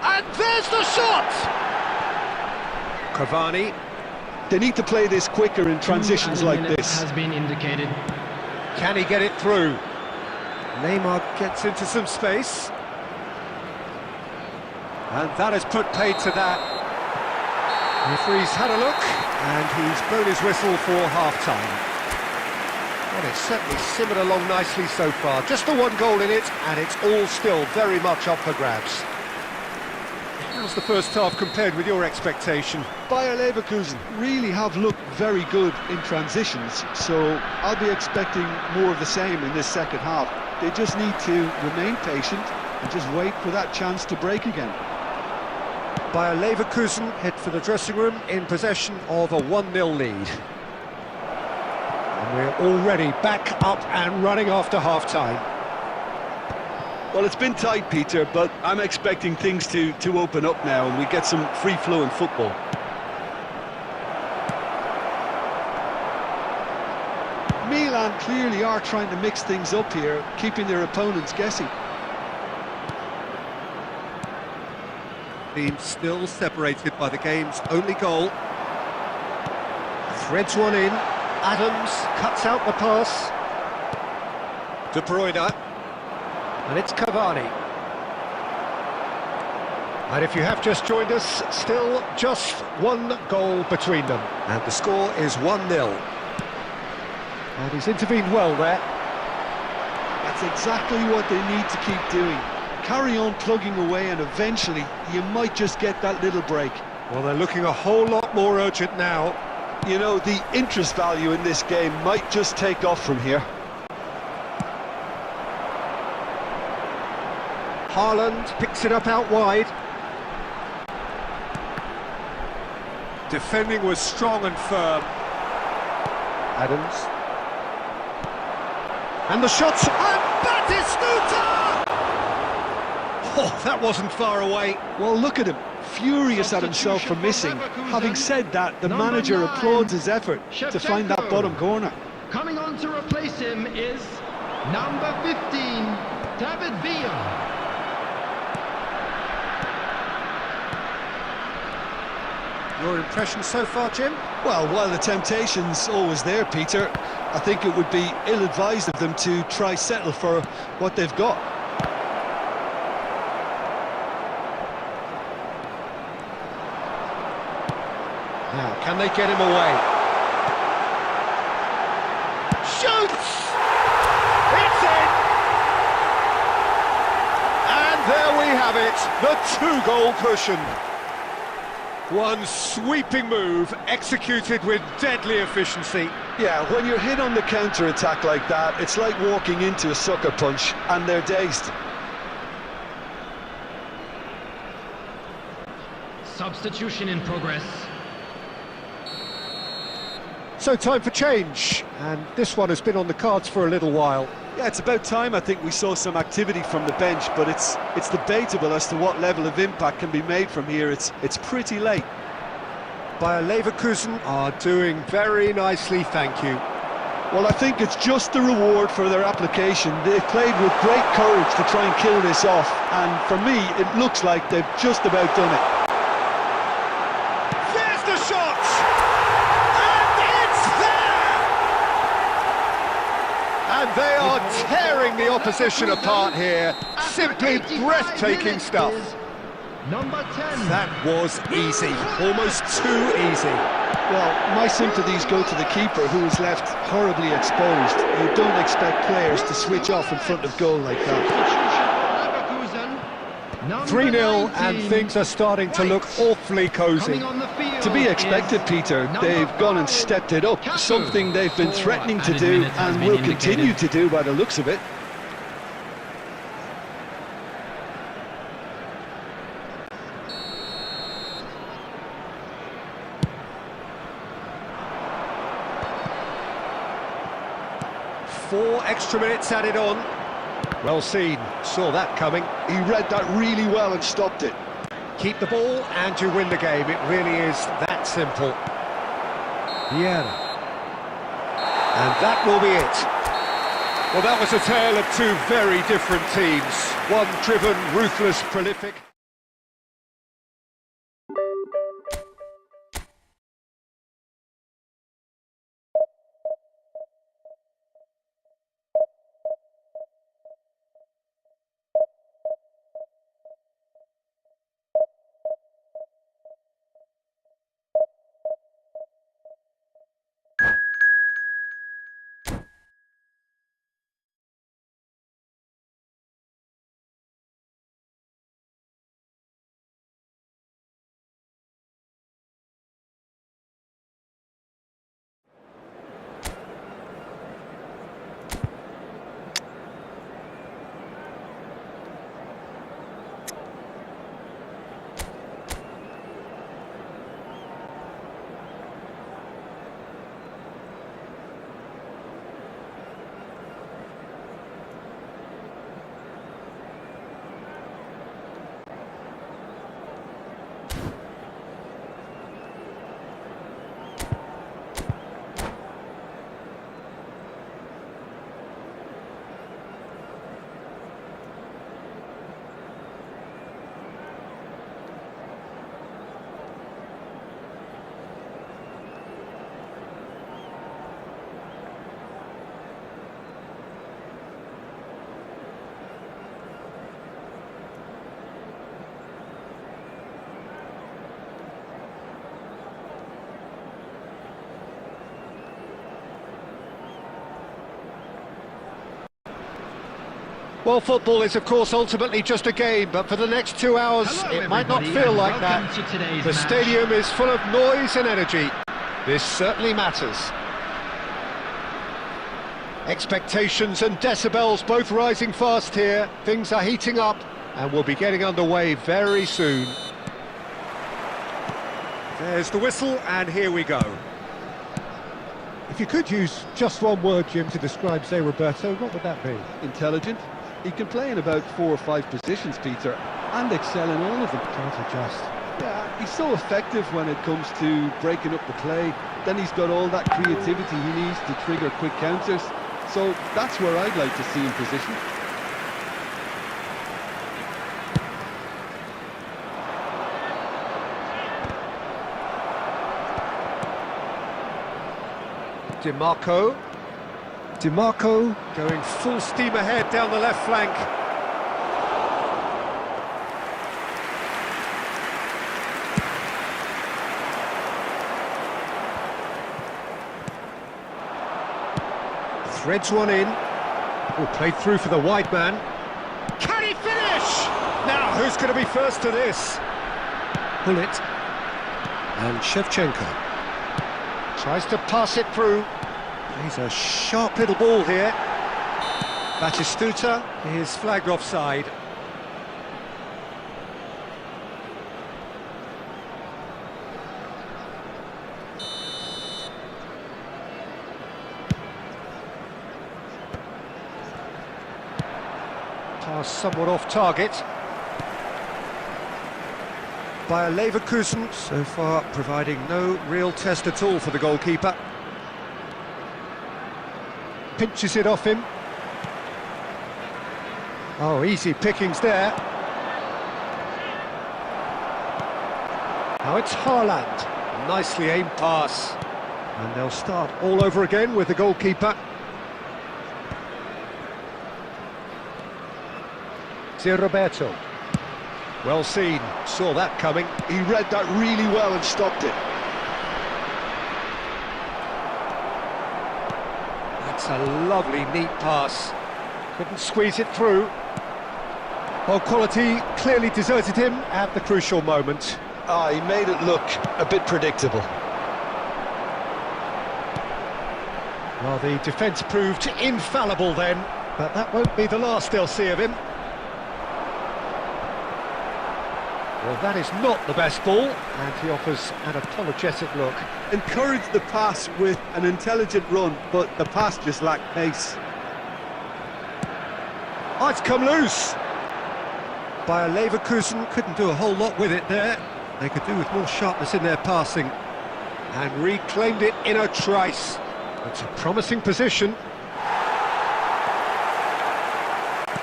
And there's the shot! Cavani. They need to play this quicker in transitions like this. Has been indicated. Can he get it through? Neymar gets into some space. And that has put paid to that. The referee's had a look, and he's blown his whistle for half-time. Well, it's certainly simmered along nicely so far. Just the one goal in it, and it's all still very much up for grabs. How's the first half compared with your expectation? Bayer Leverkusen really have looked very good in transitions, so I'll be expecting more of the same in this second half. They just need to remain patient and just wait for that chance to break again. Bayer Leverkusen head for the dressing room in possession of a 1-0 lead. And we're already back up and running after half-time. Well, it's been tight, Peter, but I'm expecting things to open up now and we get some free-flowing football. Milan clearly are trying to mix things up here, keeping their opponents guessing. Team still separated by the game's only goal. Threads one in. Adams cuts out the pass. De Bruyne. And it's Cavani. And if you have just joined us, still just one goal between them. And the score is 1-0. And he's intervened well there. That's exactly what they need to keep doing. Carry on plugging away and eventually you might just get that little break. Well, they're looking a whole lot more urgent now. You know, the interest value in this game might just take off from here. Haaland picks it up out wide. Defending was strong and firm. Adams. And the shots, and Batistuta! Oh, that wasn't far away. Well, look at him, furious at himself for missing. Having said that, the manager applauds his effort to find that bottom corner. Coming on to replace him is number 15, David Villa. Your impression so far, Jim? Well, while the temptation's always there, Peter, I think it would be ill-advised of them to try settle for what they've got. Now, can they get him away? Shoots! It's in! And there we have it, the two-goal cushion. One sweeping move, executed with deadly efficiency. Yeah, when you're hit on the counter-attack like that, it's like walking into a sucker punch, and they're dazed. Substitution in progress. So time for change, and this one has been on the cards for a little while. Yeah, it's about time I think we saw some activity from the bench, but it's debatable as to what level of impact can be made from here. It's pretty late. Bayer Leverkusen are doing very nicely, thank you. Well, I think it's just the reward for their application. They've played with great courage to try and kill this off, and for me, it looks like they've just about done it. There's the shot! And it's there! And they are tearing the opposition apart here. Simply breathtaking stuff. Number 10. That was easy, almost too easy. Well, my sympathies go to the keeper, who was left horribly exposed. You don't expect players to switch off in front of goal like that. 3-0 and things are starting to look awfully cosy. To be expected, Peter. They've gone and stepped it up, something they've been threatening to do and will continue to do by the looks of it. Four extra minutes added on. Well seen, saw that coming. He read that really well and stopped it. Keep the ball and you win the game. It really is that simple. Yeah. And that will be it. Well, that was a tale of two very different teams. One driven, ruthless, prolific. Well, football is, of course, ultimately just a game, but for the next 2 hours, Hello, it might not everybody, feel and like welcome that. to today's The match. stadium is full of noise and energy. This certainly matters. Expectations and decibels both rising fast here. Things are heating up, and we'll be getting underway very soon. There's the whistle, and here we go. If you could use just one word, Jim, to describe, say, Roberto, what would that be? Intelligent. He can play in about 4 or 5 positions, Peter, and excel in all of them. Can't adjust. Yeah, he's so effective when it comes to breaking up the play. Then he's got all that creativity he needs to trigger quick counters. So that's where I'd like to see him positioned. DiMarco going full steam ahead down the left flank. Threads one in. Oh, played through for the wide man. Can he finish? Now, who's going to be first to this? Bullet. And Shevchenko. Tries to pass it through. He's a sharp little ball here. Batistuta is flagged offside. Pass somewhat off target. Bayer Leverkusen so far providing no real test at all for the goalkeeper. Pinches it off him. Oh, easy pickings there. Now it's Haaland. Nicely aimed pass. And they'll start all over again with the goalkeeper. Roberto. Well seen, saw that coming. He read that really well and stopped it. That's a lovely, neat pass. Couldn't squeeze it through. Well, quality clearly deserted him at the crucial moment. He made it look a bit predictable. Well, the defence proved infallible then, but that won't be the last they'll see of him. Well, that is not the best ball, and he offers an apologetic look. Encouraged the pass with an intelligent run, but the pass just lacked pace. Oh, it's come loose! Bayer Leverkusen couldn't do a whole lot with it there. They could do with more sharpness in their passing. And reclaimed it in a trice. It's a promising position.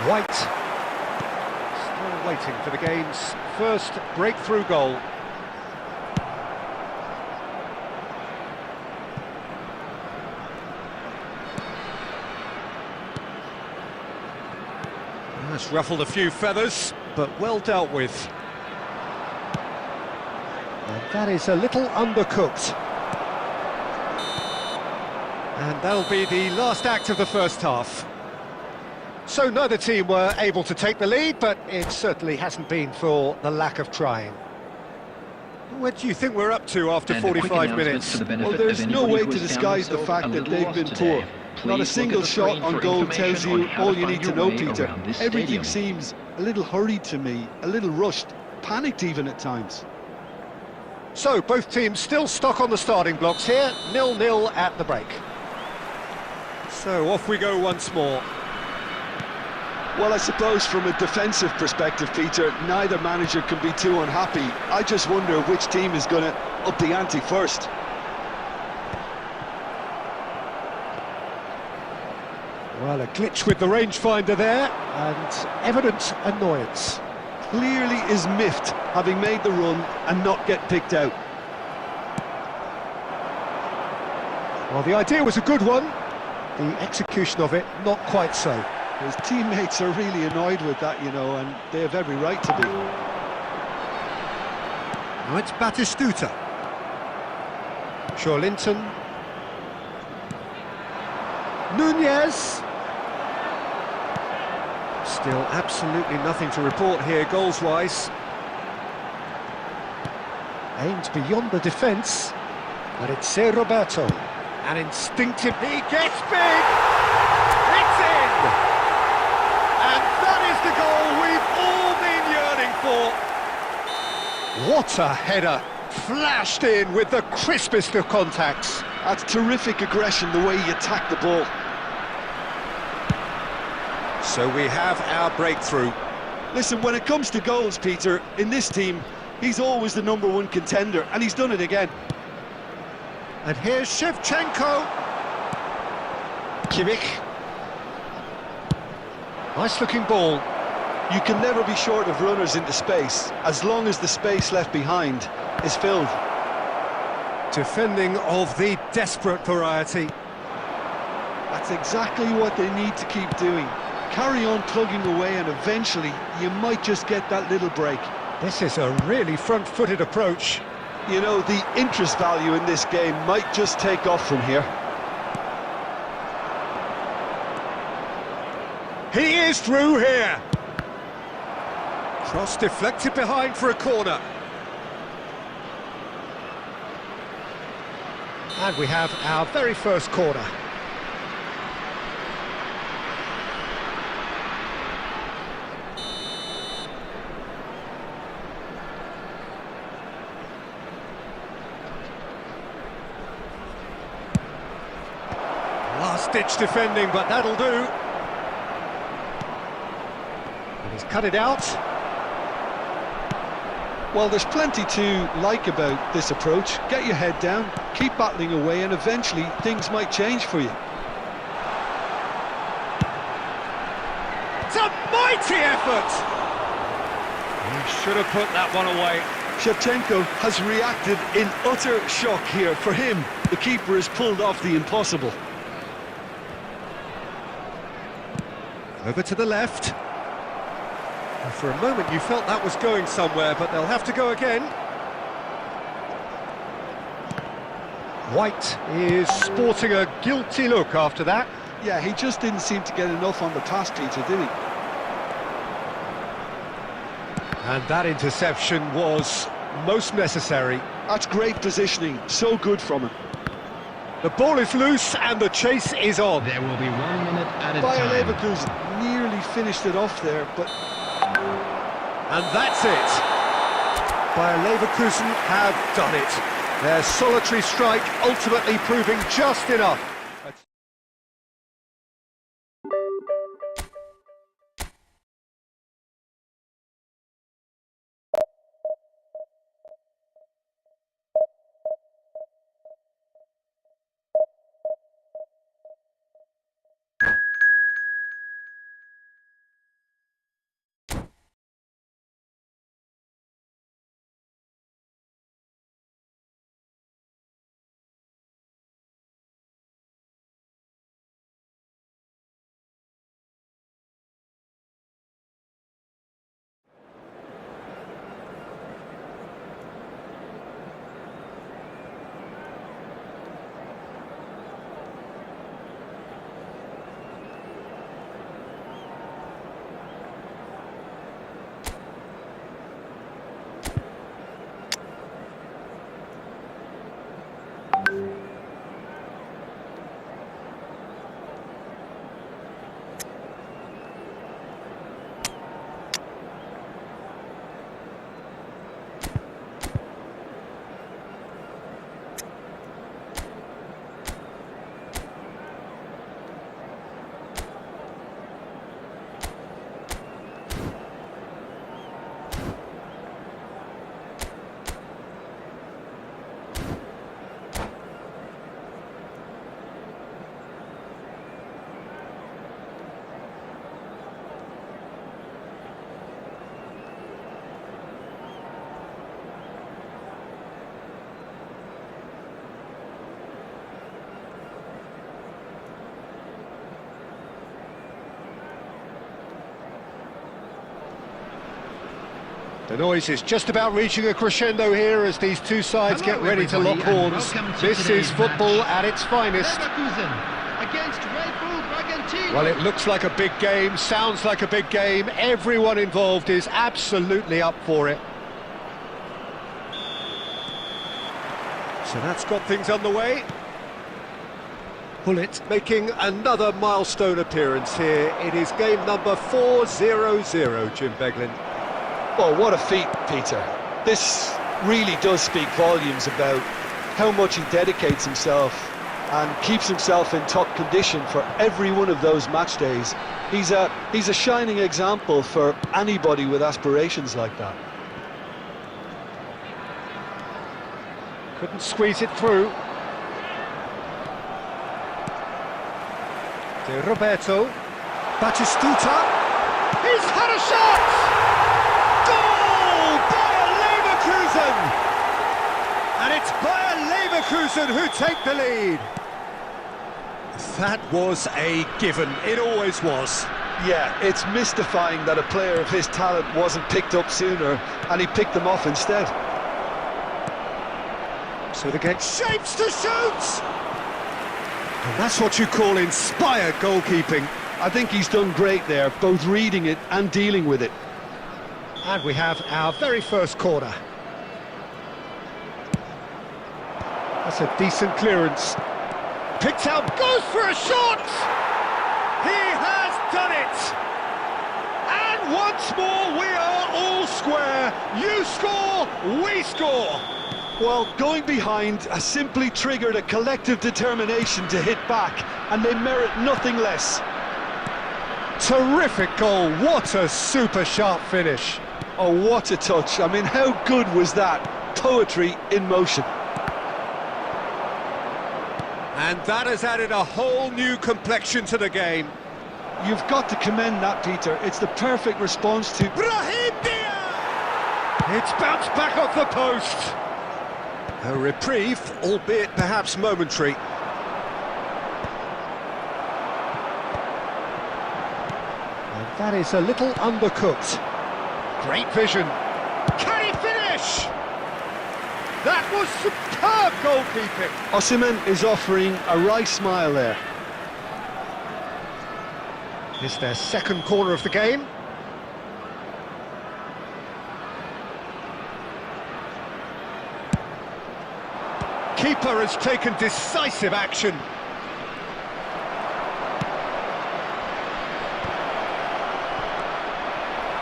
White. Still waiting for the game's first breakthrough goal. That's ruffled a few feathers, but well dealt with. And that is a little undercooked. And that'll be the last act of the first half. So neither team were able to take the lead, but it certainly hasn't been for the lack of trying. What do you think we're up to after 45 minutes? Well, there's no way to disguise the fact that they've been poor. Not a single shot on goal tells you all you need to know, Peter. Everything seems a little hurried to me, a little rushed, panicked even at times. So both teams still stuck on the starting blocks here, 0-0 at the break. So off we go once more. Well, I suppose from a defensive perspective, Peter, neither manager can be too unhappy. I just wonder which team is going to up the ante first. Well, a glitch with the rangefinder there, and evident annoyance. Clearly is miffed, having made the run and not get picked out. Well, the idea was a good one. The execution of it, not quite so. His teammates are really annoyed with that, you know, and they have every right to be. Now it's Batistuta. Linton. Nunez. Still absolutely nothing to report here, goals-wise. Aimed beyond the defence, but it's Roberto. And instinctive, he gets big! It's in! And that is the goal we've all been yearning for. What a header! Flashed in with the crispest of contacts. That's terrific aggression, the way he attacked the ball. So we have our breakthrough. Listen, when it comes to goals, Peter, in this team, he's always the #1 contender, and he's done it again. And here's Shevchenko. Kimmich. Nice looking ball. You can never be short of runners into space, as long as the space left behind is filled. Defending of the desperate variety. That's exactly what they need to keep doing. Carry on plugging away, and eventually you might just get that little break. This is a really front-footed approach. You know, the interest value in this game might just take off from here. He is through here. Cross deflected behind for a corner. And we have our very first corner. Last-ditch defending, but that'll do. And he's cut it out. Well, there's plenty to like about this approach. Get your head down, keep battling away, and eventually things might change for you. It's a mighty effort! He should have put that one away. Shevchenko has reacted in utter shock here. For him, the keeper has pulled off the impossible. Over to the left. And for a moment you felt that was going somewhere, but they'll have to go again. White is sporting a guilty look after that. Yeah, he just didn't seem to get enough on the pass, Peter, did he? And that interception was most necessary. That's great positioning, so good from him. The ball is loose and the chase is on. There will be 1 minute at a Bayer time. Leverkusen nearly finished it off there, but... And that's it. Bayer Leverkusen have done it. Their solitary strike ultimately proving just enough. The noise is just about reaching a crescendo here as these two sides Hello, get ready to lock everybody, and horns. welcome to This today's is football match. at its finest. Leverkusen against Red Bull Bragantino. Argentina. Well, it looks like a big game, sounds like a big game. Everyone involved is absolutely up for it. So that's got things underway. Bullet making another milestone appearance here. It is game number 400, Jim Beglin. Oh, what a feat, Peter. This really does speak volumes about how much he dedicates himself and keeps himself in top condition for every one of those match days. He's a shining example for anybody with aspirations like that. Couldn't squeeze it through. De Roberto. Batistuta. He's had a shot! Goal! Bayer Leverkusen! And it's Bayer Leverkusen who take the lead. That was a given. It always was. Yeah, it's mystifying that a player of his talent wasn't picked up sooner, and he picked them off instead. So the game shapes to shoot! And that's what you call inspired goalkeeping. I think he's done great there, both reading it and dealing with it. And we have our very first corner. That's a decent clearance. Picked out, goes for a shot! He has done it! And once more we are all square. You score, we score. Well, going behind has simply triggered a collective determination to hit back, and they merit nothing less. Terrific goal, what a super sharp finish. Oh, what a touch. I mean, how good was that? Poetry in motion. And that has added a whole new complexion to the game. You've got to commend that, Peter. It's the perfect response to... Brahim Diaz! It's bounced back off the post. A reprieve, albeit perhaps momentary. And that is a little undercooked. Great vision. Can he finish? That was superb goalkeeping. Osimhen is offering a wry smile there. It's their second corner of the game. Keeper has taken decisive action.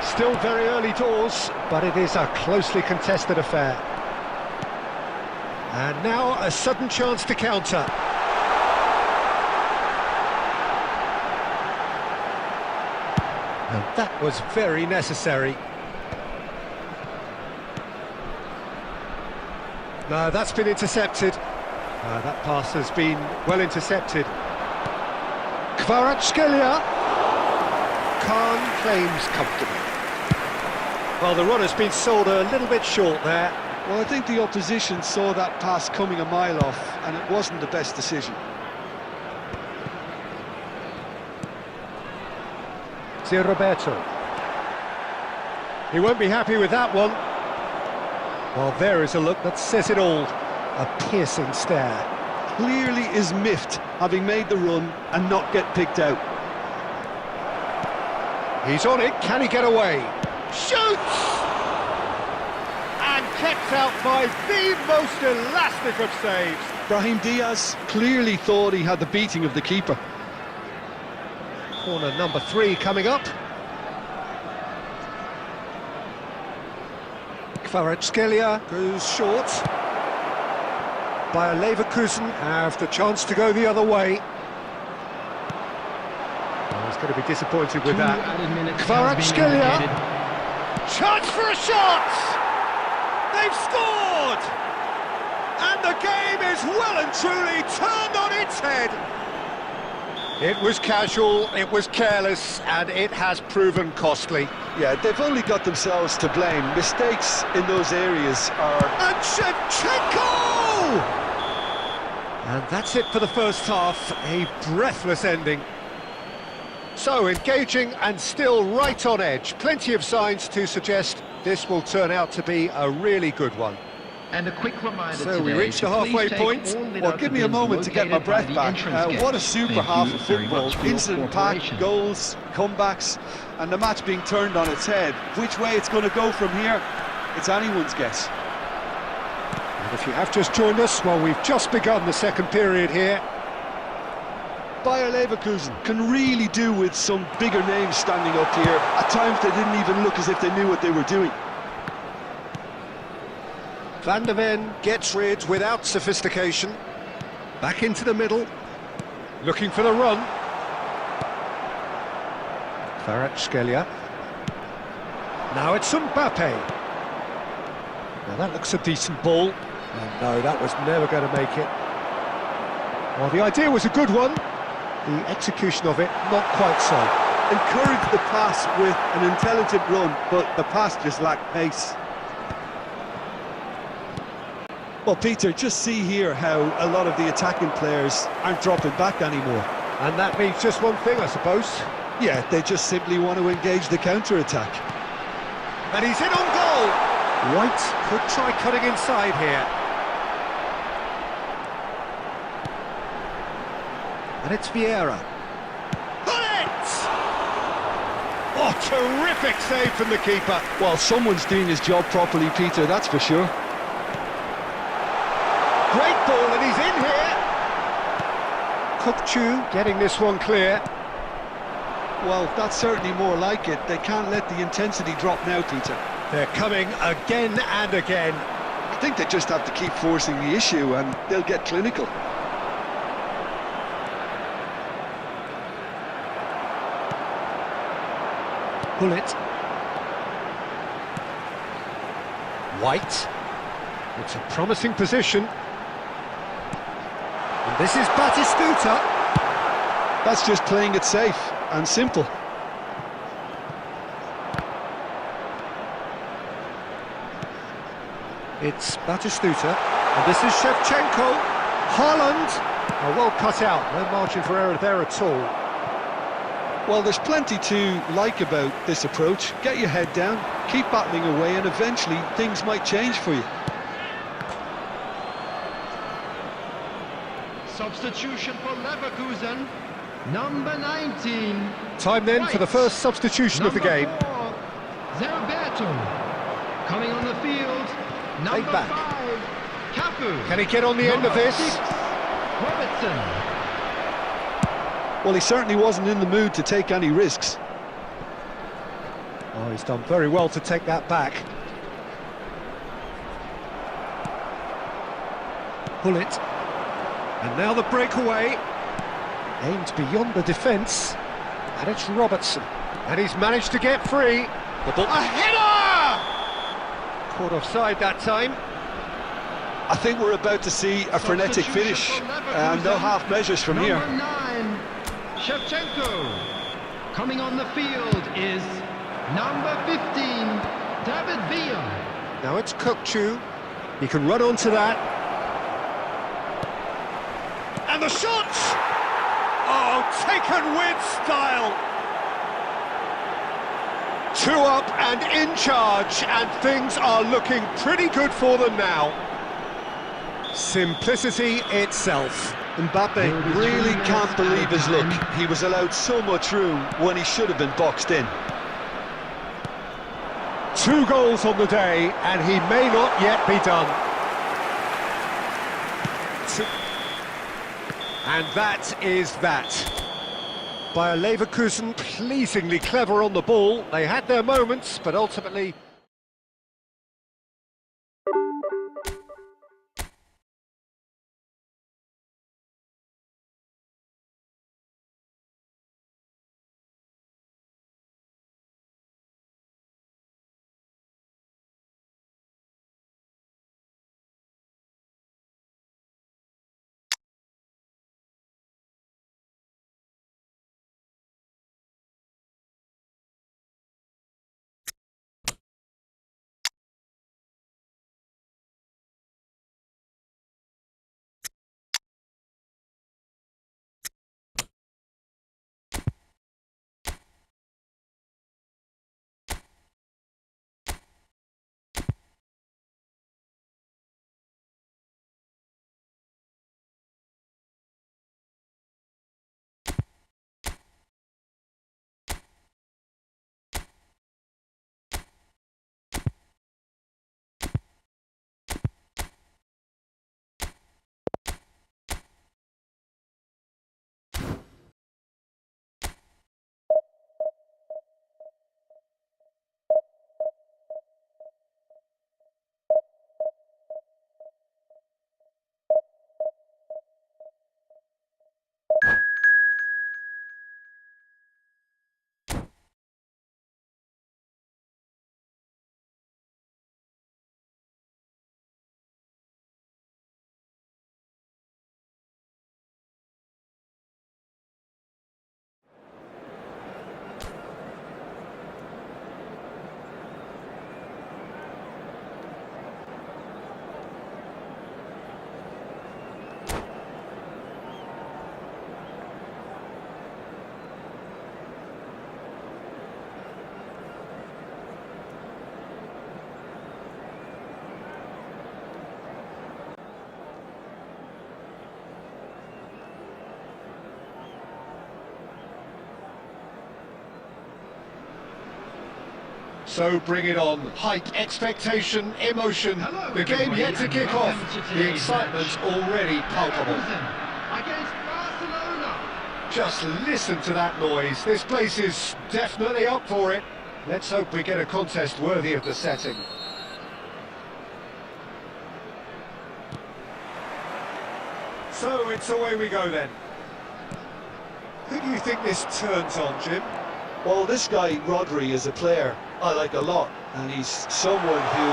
Still very early doors, but it is a closely contested affair. And now a sudden chance to counter. And that was very necessary. No, that's been intercepted. That pass has been well intercepted. Kvaratskhelia. Khan claims comfortably. Well, the run has been sold a little bit short there. Well, I think the opposition saw that pass coming a mile off, and it wasn't the best decision. De Roberto. He won't be happy with that one. Well, there is a look that says it all. A piercing stare. Clearly is miffed, having made the run and not get picked out. He's on it, can he get away? Shoots! And kept out by the most elastic of saves. Brahim Diaz clearly thought he had the beating of the keeper. Corner number 3 coming up. Kvaratskhelia goes short. Bayer Leverkusen have the chance to go the other way. Oh, he's going to be disappointed with that. Kvaratskhelia. Chance for a shot! They've scored! And the game is well and truly turned on its head. It was casual, it was careless, and it has proven costly. Yeah, they've only got themselves to blame. Mistakes in those areas are... And Shevchenko! And that's it for the first half, a breathless ending. So, engaging and still right on edge. Plenty of signs to suggest this will turn out to be a really good one. And a quick reminder So today we reached to the halfway please take point. all Well, without give the me a bins moment to get my located by breath the back. entrance gate. What a super Thank half you of very football. much for your Incident cooperation. packed, goals, comebacks, and the match being turned on its head. Which way it's going to go from here, it's anyone's guess. And if you have just joined us, well, we've just begun the second period here. Bayer Leverkusen can really do with some bigger names standing up here. At times they didn't even look as if they knew what they were doing. Van der Ven gets rid without sophistication. Back into the middle. Looking for the run. Kvaratskhelia. Now it's Mbappe. Now that looks a decent ball. And no, that was never going to make it. Well, the idea was a good one. The execution of it, not quite so. Encouraged the pass with an intelligent run, but the pass just lacked pace. Well, Peter, just see here how a lot of the attacking players aren't dropping back anymore. And that means just one thing, I suppose. Yeah, they just simply want to engage the counter-attack. And he's in on goal! White could try cutting inside here. And it's Vieira. Got it! Oh, terrific save from the keeper. Well, someone's doing his job properly, Peter, that's for sure. Great ball, and he's in here. Kukçu getting this one clear. Well, that's certainly more like it. They can't let the intensity drop now, Peter. They're coming again and again. I think they just have to keep forcing the issue and they'll get clinical. Pull it. White. It's a promising position. And this is Batistuta. That's just playing it safe and simple. It's Batistuta. And this is Shevchenko. Haaland. Oh, well cut out. No margin for error there at all. Well, there's plenty to like about this approach. Get your head down, keep battling away, and eventually things might change for you. Substitution for Leverkusen, number 19. Time then for the first substitution of the game. Number 4, Zerberto. Coming on the field, number back. 5, Cafu. Can he get on the end of Number this? 6, Robertson. Well, he certainly wasn't in the mood to take any risks. Oh, he's done very well to take that back. Pull it. And now the breakaway. Aimed beyond the defence. And it's Robertson. And he's managed to get free. The ball. A header! Caught offside that time. I think we're about to see a frenetic finish. No half measures from here. Number 9, Shevchenko. Coming on the field is number 15, David Villa. Now it's Kukçu. He can run onto that. And the shot! Oh, taken with style. 2 up and in charge, and things are looking pretty good for them now. Simplicity itself. Mbappe really can't believe his luck. He was allowed so much room when he should have been boxed in. 2 goals on the day, and he may not yet be done. And that is that. Bayer Leverkusen pleasingly clever on the ball. They had their moments, but ultimately So bring it on. Hype, expectation, emotion. The game yet to kick off. The excitement's already palpable. Against Barcelona. Just listen to that noise. This place is definitely up for it. Let's hope we get a contest worthy of the setting. So it's away we go then. Who do you think this turns on, Jim? Well, this guy, Rodri, is a player I like a lot, and he's someone who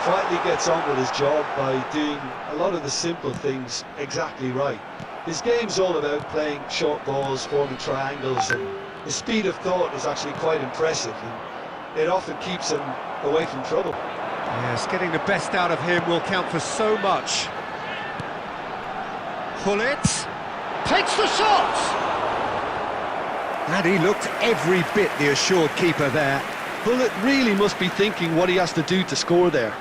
quietly gets on with his job by doing a lot of the simple things exactly right. His game's all about playing short balls, forming triangles, and his speed of thought is actually quite impressive, and it often keeps him away from trouble. Yes, getting the best out of him will count for so much. Pullet takes the shot! And he looked every bit the assured keeper there. Bullet really must be thinking what he has to do to score there.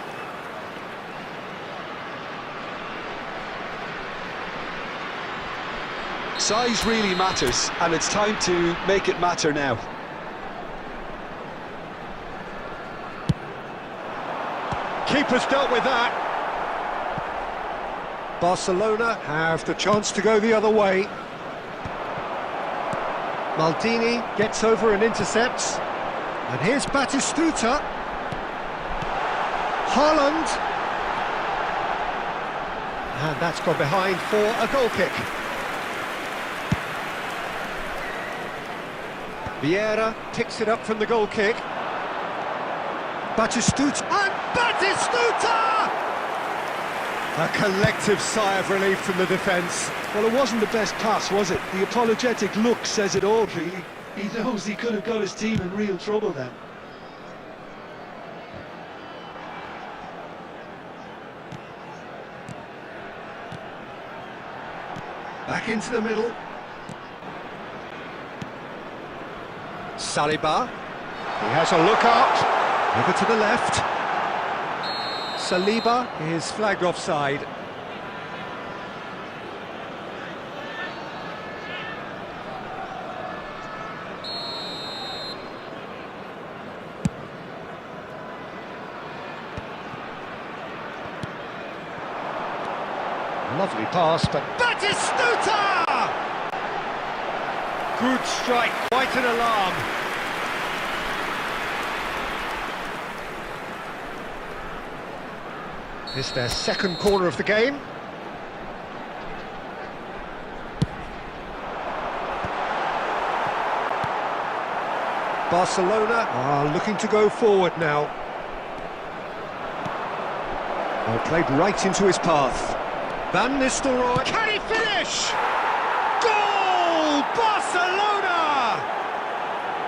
Size really matters, and it's time to make it matter now. Keeper's dealt with that. Barcelona have the chance to go the other way. Maldini gets over and intercepts. And here's Batistuta. Haaland. And that's gone behind for a goal kick. Vieira picks it up from the goal kick. Batistuta. And Batistuta! A collective sigh of relief from the defence. Well, it wasn't the best pass, was it? The apologetic look says it all, really. He knows he could have got his team in real trouble then. Back into the middle. Saliba. He has a look up. Over to the left. Saliba is flagged offside. Lovely pass, but Batistuta! Good strike, quite an alarm. This is their second corner of the game. Barcelona are looking to go forward now. Well, played right into his path. Van Nistelrooy, can he finish? Goal! Barcelona!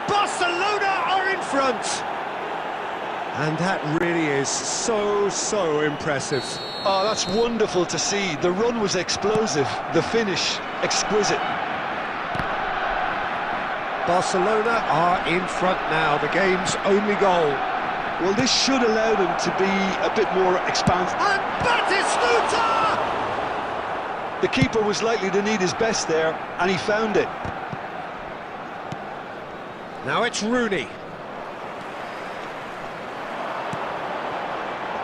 Barcelona are in front! And that really is so impressive. Oh, that's wonderful to see. The run was explosive, the finish exquisite. Barcelona are in front now, the game's only goal. Well, this should allow them to be a bit more expansive. And Batistuta! The keeper was likely to need his best there, and he found it. Now it's Rooney.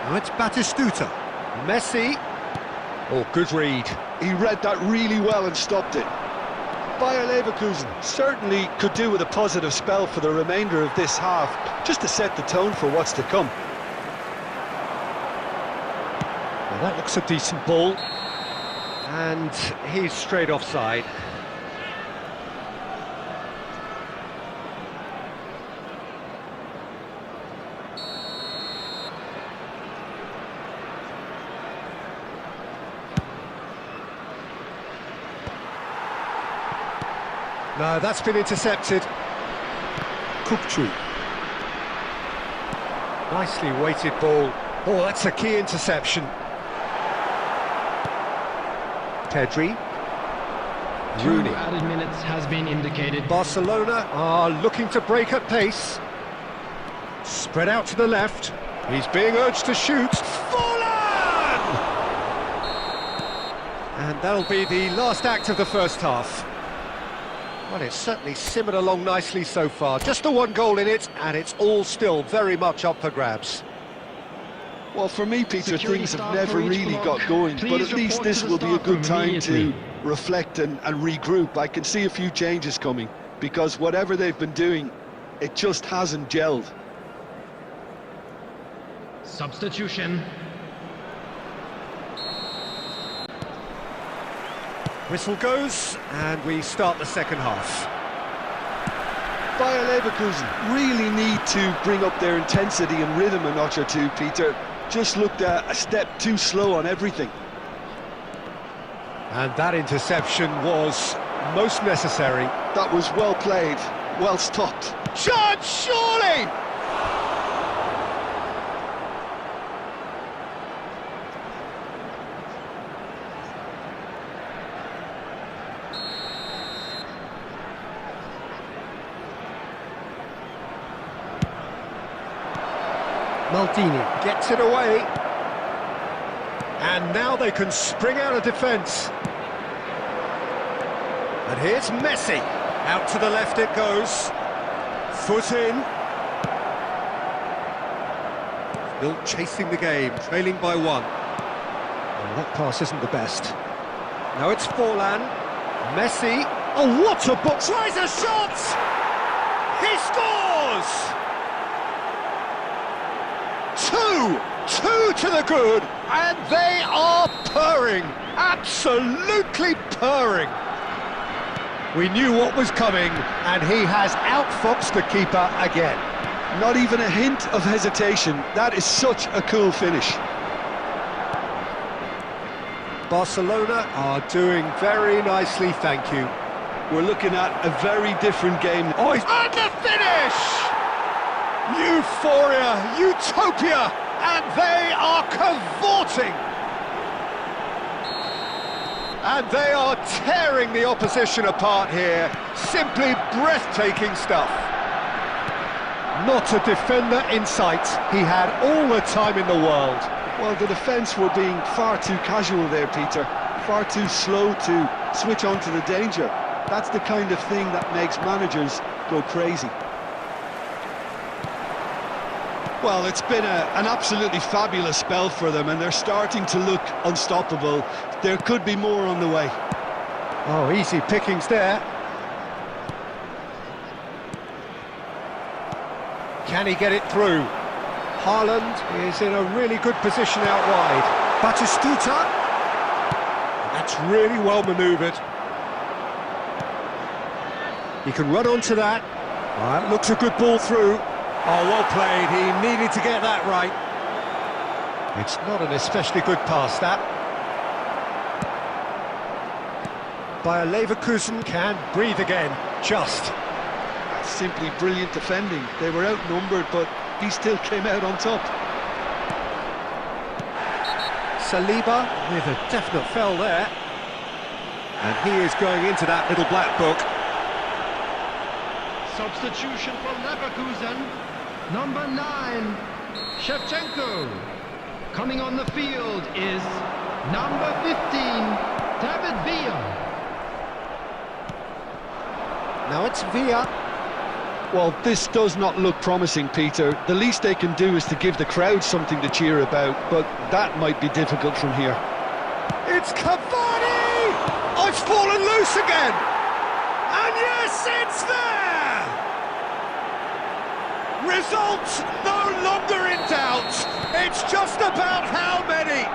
Now it's Batistuta. Messi. Oh, good read. He read that really well and stopped it. Bayer Leverkusen certainly could do with a positive spell for the remainder of this half, just to set the tone for what's to come. Well, that looks a decent ball. And he's straight offside. No, that's been intercepted. Kupchu. Nicely weighted ball. Oh, that's a key interception. Pedri. Rooney. 2 added minutes has been indicated. Barcelona are looking to break at pace. Spread out to the left. He's being urged to shoot. Fallen! And that'll be the last act of the first half. Well, it's certainly simmered along nicely so far. Just the one goal in it, and it's all still very much up for grabs. Well, for me, Peter, Security things have staff never for each really block. got going, but Please at least report this to the will be a staff good room time to immediately. reflect and regroup. I can see a few changes coming, because whatever they've been doing, it just hasn't gelled. Substitution. Whistle goes, and we start the second half. Bayer Leverkusen really need to bring up their intensity and rhythm a notch or two, Peter. Just looked a step too slow on everything. And that interception was most necessary. That was well played, well stopped. Shot, surely! Maldini gets it away. And now they can spring out of defence. And here's Messi. Out to the left it goes. Foot in. Still chasing the game, trailing by one. Well, that pass isn't the best. Now it's Forlan. Messi. Oh, what a book! Tries a shot! He scores! Two to the good, and they are purring, absolutely purring. We knew what was coming, and he has outfoxed the keeper again. Not even a hint of hesitation. That is such a cool finish. Barcelona are doing very nicely, thank you. We're looking at a very different game. Oh, and the finish! Euphoria, utopia, and they are cavorting. And they are tearing the opposition apart here. Simply breathtaking stuff. Not a defender in sight. He had all the time in the world. Well, the defence were being far too casual there, Peter. Far too slow to switch on to the danger. That's the kind of thing that makes managers go crazy. Well, it's been an absolutely fabulous spell for them, and they're starting to look unstoppable. There could be more on the way. Oh, easy pickings there. Can he get it through? Haaland is in a really good position out wide. Batistuta. That's really well manoeuvred. He can run onto that. Oh, that looks a good ball through. Oh, well played. He needed to get that right. It's not an especially good pass, that. Bayer Leverkusen can breathe again. Just. Simply brilliant defending. They were outnumbered, but he still came out on top. Saliba with a definite foul there. And he is going into that little black book. Substitution for Leverkusen. Number 9, Shevchenko. Coming on the field is number 15, David Villa. Now it's Villa. Well, this does not look promising, Peter. The least they can do is to give the crowd something to cheer about, but that might be difficult from here. It's Cavani! Oh, it's fallen loose again! And yes, it's there! Result no longer in doubt. It's just about how many.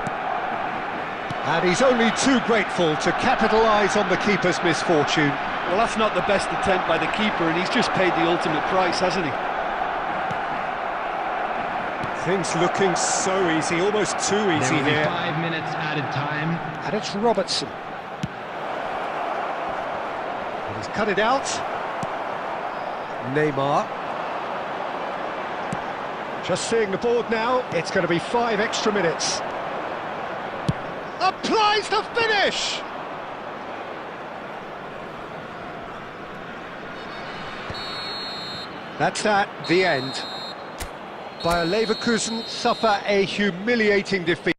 And he's only too grateful to capitalise on the keeper's misfortune. Well, that's not the best attempt by the keeper, and he's just paid the ultimate price, hasn't he? Things looking so easy, almost too easy There will be here. 5 minutes added time. And it's Robertson. And he's cut it out. Neymar. Just seeing the board now, it's going to be 5 extra minutes. Applies the finish! That's that, the end. Bayer Leverkusen suffer a humiliating defeat.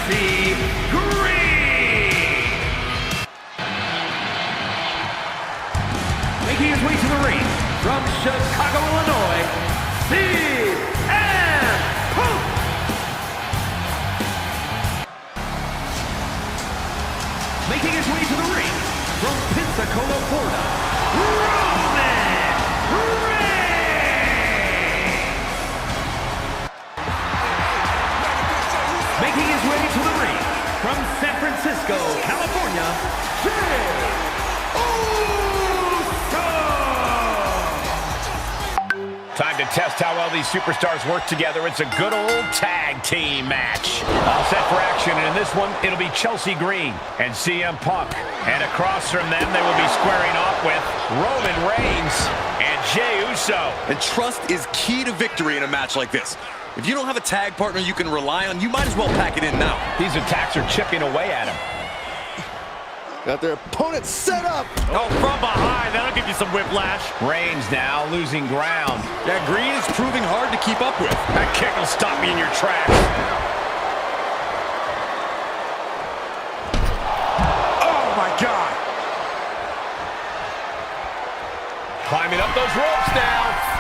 Chelsea Green. Making his way to the ring from Chicago, Illinois, CM Punk. Making his way to the ring from Pensacola, Florida, Roman Reigns. Making his way to the ring from San Francisco, California, Jey Uso. Time to test how well these superstars work together. It's a good old tag team match. All set for action, and in this one, it'll be Chelsea Green and CM Punk. And across from them, they will be squaring off with Roman Reigns and Jey Uso. And trust is key to victory in a match like this. If you don't have a tag partner you can rely on, you might as well pack it in now. These attacks are chipping away at him. Got their opponent set up. Oh, from behind, that'll give you some whiplash. Reigns now losing ground. Yeah, Green is proving hard to keep up with. That kick will stop me in your tracks. Oh, my God. Climbing up those ropes now.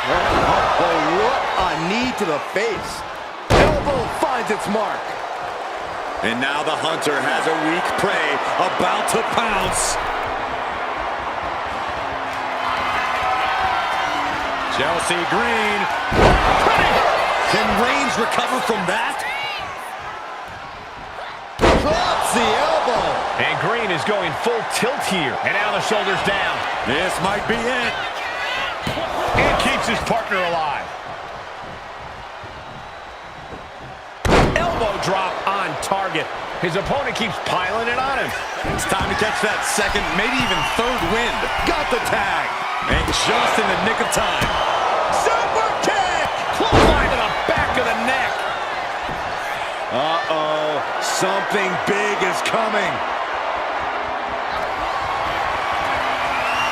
Oh, what a knee to the face. Elbow finds its mark. And now the hunter has a weak prey about to pounce. Chelsea Green. Can Reigns recover from that? Drops the elbow. And Green is going full tilt here. And now the shoulders down. This might be it. And keeps his partner alive. Elbow drop on target. His opponent keeps piling it on him. It's time to catch that second, maybe even third wind. Got the tag. And just in the nick of time. Super kick! Clothesline to the back of the neck. Uh-oh. Something big is coming.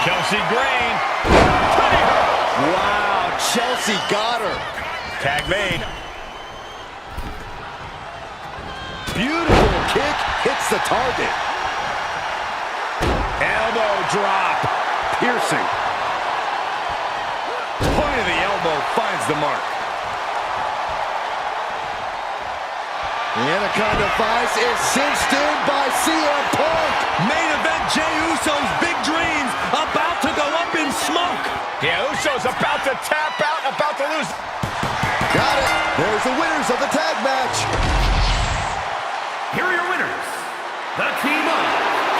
Chelsea Green. Wow, Chelsea got her. Tag made. Beautiful kick hits the target. Elbow drop. Piercing. Point of the elbow finds the mark. The Anaconda Vice is cinched in by CM Punk. Main event, Jey Uso's big dreams about to go up in smoke. Yeah, Uso's about to tap out, about to lose. Got it. There's the winners of the tag match. Here are your winners, the team of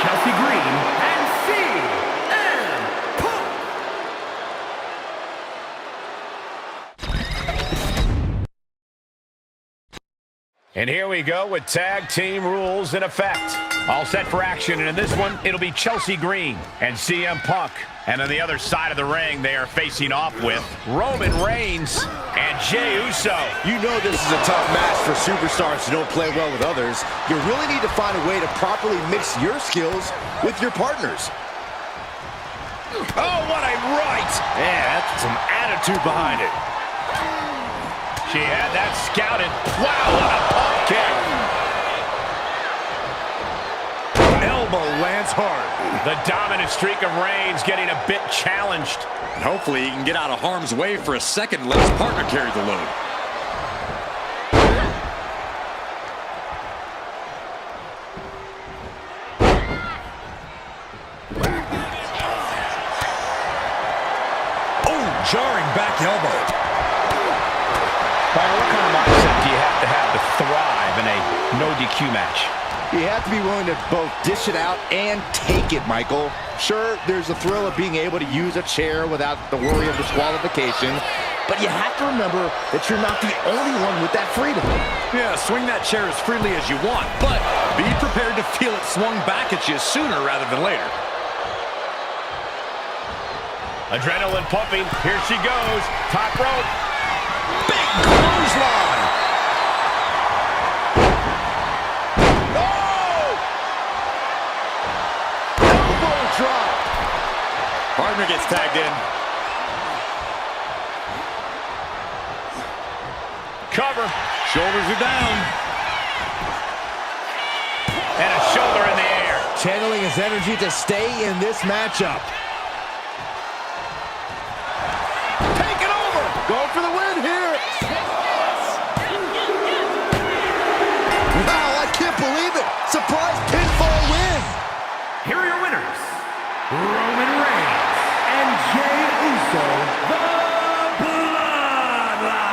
Chelsea Green and CM Punk. And here we go with tag team rules in effect. All set for action, and in this one, it'll be Chelsea Green and CM Punk. And on the other side of the ring, they are facing off with Roman Reigns and Jey Uso. You know this is a tough match for superstars who don't play well with others. You really need to find a way to properly mix your skills with your partners. Oh, what a right! Yeah, that's some attitude behind it. She had that scouted. Wow, what a pump kick. Elbow lands hard. The dominant streak of Reigns getting a bit challenged. And hopefully he can get out of harm's way for a second and let his partner carry the load. Oh, jarring back elbow. Byron, what kind of mindset do you have to thrive in a no DQ match? You have to be willing to both dish it out and take it, Michael. Sure, there's the thrill of being able to use a chair without the worry of disqualification, but you have to remember that you're not the only one with that freedom. Yeah, swing that chair as freely as you want, but be prepared to feel it swung back at you sooner rather than later. Adrenaline pumping. Here she goes. Top rope. Big clothesline. Elbow drop. Partner gets tagged in. Cover. cover. Shoulders are down. And a shoulder in the air. Channeling his energy to stay in this matchup. Take it over. Go for the win here. Wow, I can't believe it. Surprise pinfall win. Here are your winners, Roman Reigns and Jey Uso, the Bloodline.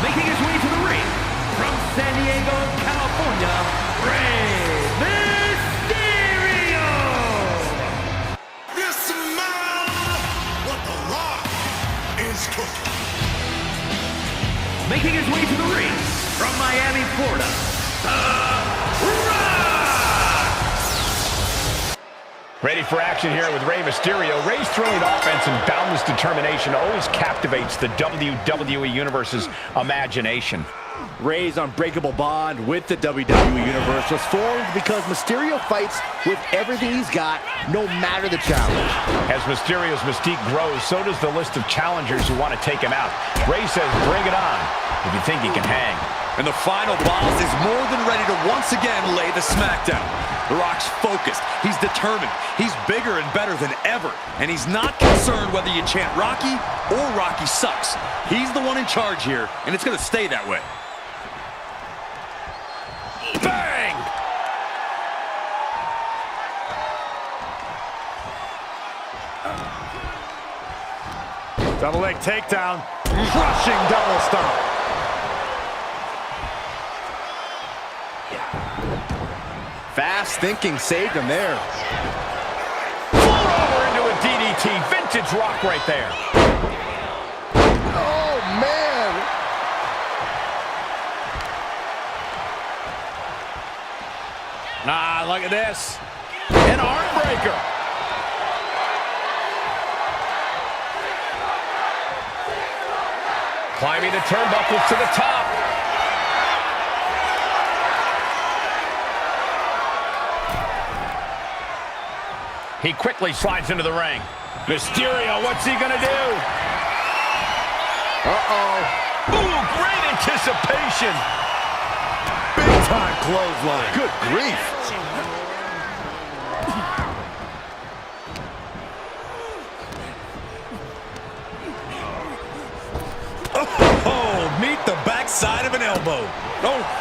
Making his way to the ring from San Diego, California, Rey Mysterio! You smell what the Rock is cooking. Making his way to the ring from Miami, Florida, The Rock! Ready for action here with Rey Mysterio. Rey's thrilling offense and boundless determination always captivates the WWE Universe's imagination. Rey's unbreakable bond with the WWE Universe was formed because Mysterio fights with everything he's got, no matter the challenge. As Mysterio's mystique grows, so does the list of challengers who want to take him out. Rey says, bring it on, if you think he can hang. And the final boss is more than ready to once again lay the smackdown. The Rock's focused. He's determined. He's bigger and better than ever. And he's not concerned whether you chant Rocky or Rocky sucks. He's the one in charge here, and it's going to stay that way. Bang! Double leg takedown. Crushing double stomp. Fast thinking saved him there. Float over into a DDT. Vintage Rock right there. Oh, man. Ah, look at this. An arm breaker. Climbing the turnbuckles to the top. He quickly slides into the ring. Mysterio, what's he gonna do? Uh-oh. Ooh, great anticipation. Big time clothesline. Good grief. Oh, meet the backside of an elbow. Oh.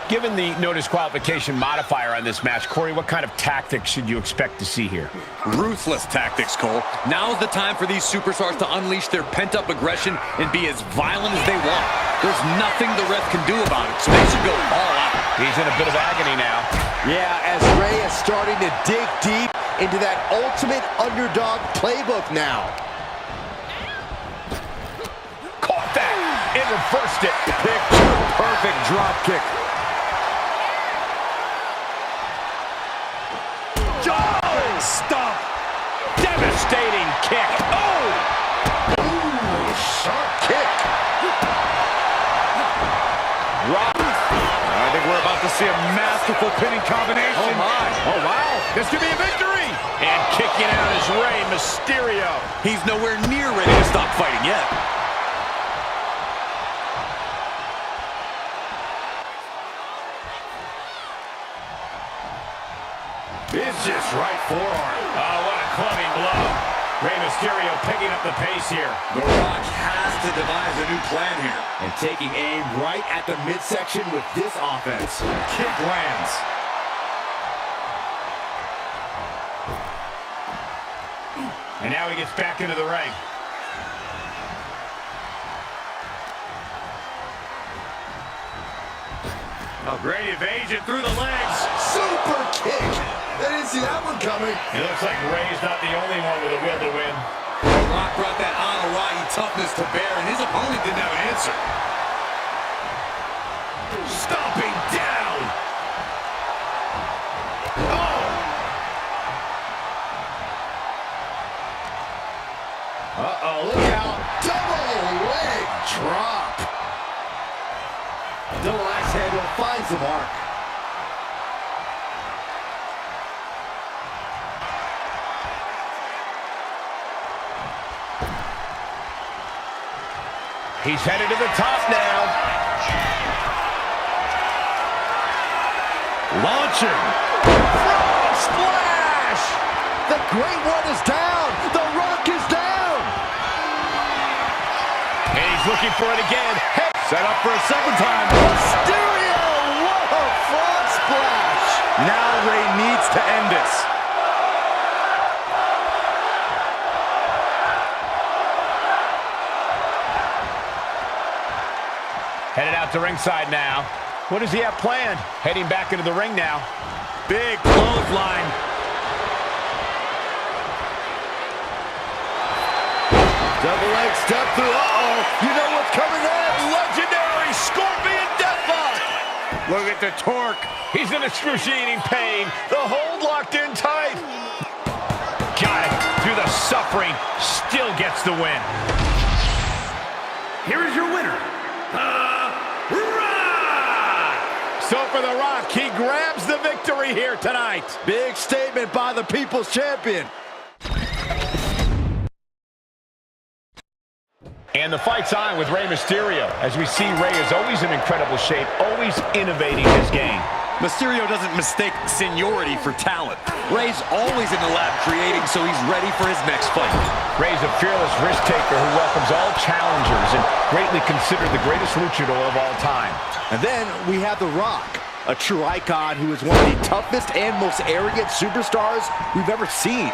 Given the no disqualification modifier on this match, Corey, what kind of tactics should you expect to see here? Ruthless tactics, Cole. Now's the time for these superstars to unleash their pent-up aggression and be as violent as they want. There's nothing the ref can do about it, so they should go all out. He's in a bit of agony now. Yeah, as Rey is starting to dig deep into that ultimate underdog playbook now. Caught that and reversed it. Picture perfect drop kick. Oh, stomp. Devastating kick. Oh! Ooh, sharp kick. Rock. I think we're about to see a masterful pinning combination. Oh, my. Oh, wow. This could be a victory. And kicking out is Rey Mysterio. He's nowhere near ready to stop fighting yet. It's just right forearm. Oh, what a clubbing blow. Rey Mysterio picking up the pace here. The Rock has to devise a new plan here. And taking aim right at the midsection with this offense. Kick lands. And now he gets back into the ring. A great evasion through the legs. Super kick. They didn't see that one coming. It looks like Ray's not the only one with a will to win. Rock brought that Hawaii toughness to bear, and his opponent didn't have an answer. Stomping down. Uh-oh, look out. Double leg drop. Double axe handle finds the mark. He's headed to the top now. Launching. Frog splash. The Great One is down. The Rock is down. And he's looking for it again. Hey. Set up for a second time. Mysterio. What a frog splash. Now Ray needs to end this. Headed out to ringside now. What does he have planned? Heading back into the ring now. Big clothesline. Double leg step through. Uh-oh. You know what's coming in. Legendary Scorpion Deathlock. Look at the torque. He's in excruciating pain. The hold locked in tight. Got it. Through the suffering. Still gets the win. Here is your winner, So for The Rock, he grabs the victory here tonight. Big statement by the People's Champion. And the fight's on with Rey Mysterio. As we see, Rey is always in incredible shape, always innovating his game. Mysterio doesn't mistake seniority for talent. Ray's always in the lab creating, so he's ready for his next fight. Rey's a fearless risk-taker who welcomes all challengers and greatly considered the greatest luchador of all time. And then we have The Rock, a true icon who is one of the toughest and most arrogant superstars we've ever seen.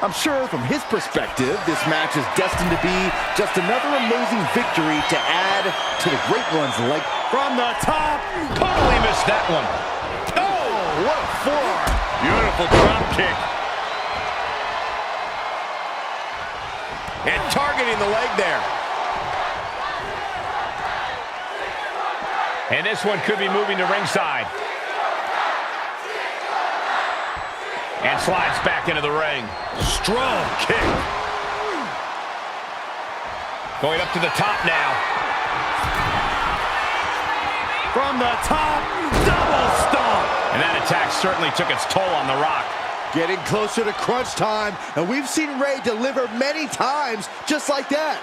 I'm sure from his perspective, this match is destined to be just another amazing victory to add to the Great One's leg. From the top, totally missed that one. Oh, what a forearm. Beautiful drop kick. And targeting the leg there. And this one could be moving to ringside. And slides back into the ring. Strong kick. Going up to the top now. From the top, double stomp. And that attack certainly took its toll on The Rock. Getting closer to crunch time, and we've seen Rey deliver many times just like that.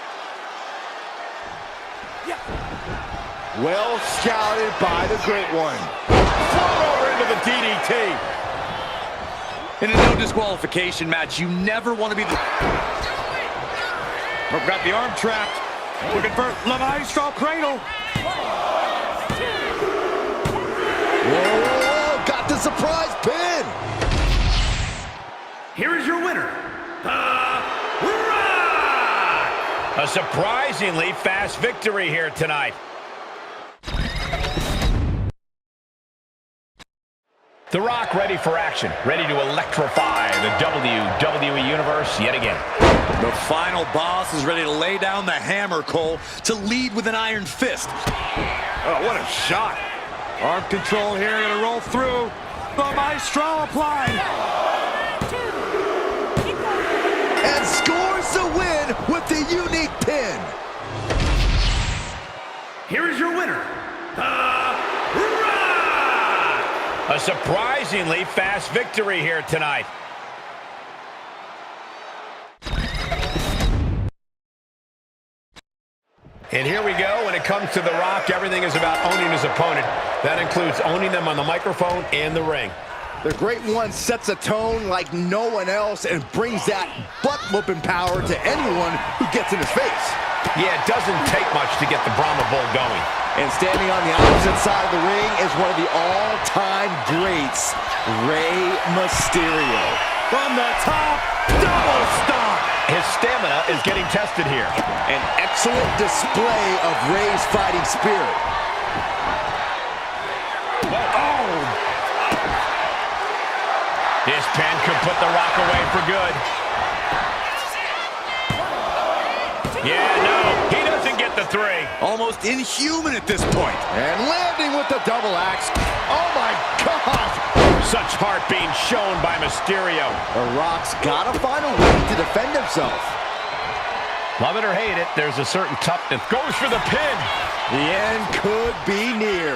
Well scouted by the Great One. Float over into the DDT. In a no disqualification match, you never want to be the... Got the arm trapped. Looking for La Maestro Cradle. Whoa, got the surprise pin. Here is your winner, The Rock! A surprisingly fast victory here tonight. The Rock ready for action, ready to electrify the WWE Universe yet again. The final boss is ready to lay down the hammer, Cole, to lead with an iron fist. Oh, what a shot. Arm control here, gonna roll through. The Maestro applied. And scores the win with the unique pin. Here is your winner, The Rock! A surprisingly fast victory here tonight. And here we go. When it comes to The Rock, everything is about owning his opponent. That includes owning them on the microphone and the ring. The Great One sets a tone like no one else and brings that butt-whooping power to anyone who gets in his face. Yeah, it doesn't take much to get the Brahma Bull going. And standing on the opposite side of the ring is one of the all-time greats, Rey Mysterio. From the top, double stomp. His stamina is getting tested here. An excellent display of Rey's fighting spirit. This pin could put The Rock away for good. Yeah, no, he doesn't get the 3. Almost inhuman at this point. And landing with the double axe. Oh my God! Such heart being shown by Mysterio. The Rock's gotta find a way to defend himself. Love it or hate it, there's a certain toughness. Goes for the pin. The end could be near.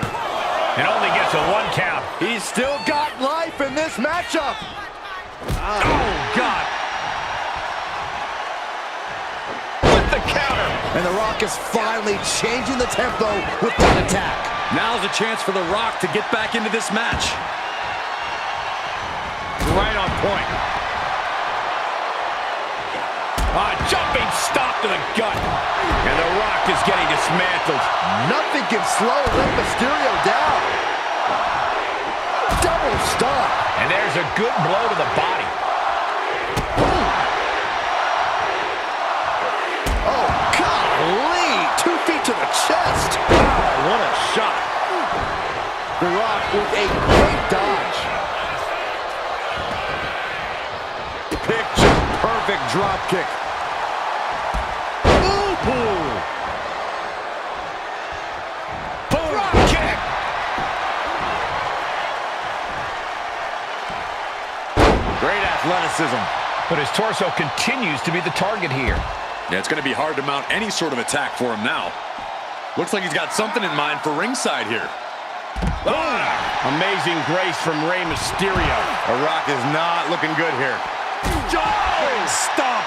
And only gets a 1 count. He's still got life in this matchup. Oh, God. With the counter. And The Rock is finally changing the tempo with that attack. Now's a chance for The Rock to get back into this match. Right on point. Jumping stop to the gut. And The Rock is getting dismantled. Nothing can slow Rey Mysterio down. Double stop. And there's a good blow to the body. Oh, golly. 2 feet to the chest. Wow, what a shot. The Rock with a great dodge. Picture perfect drop kick. Boom! Drop kick! Great athleticism. But his torso continues to be the target here. Yeah, it's going to be hard to mount any sort of attack for him now. Looks like he's got something in mind for ringside here. Amazing grace from Rey Mysterio. The Rock is not looking good here. Stop.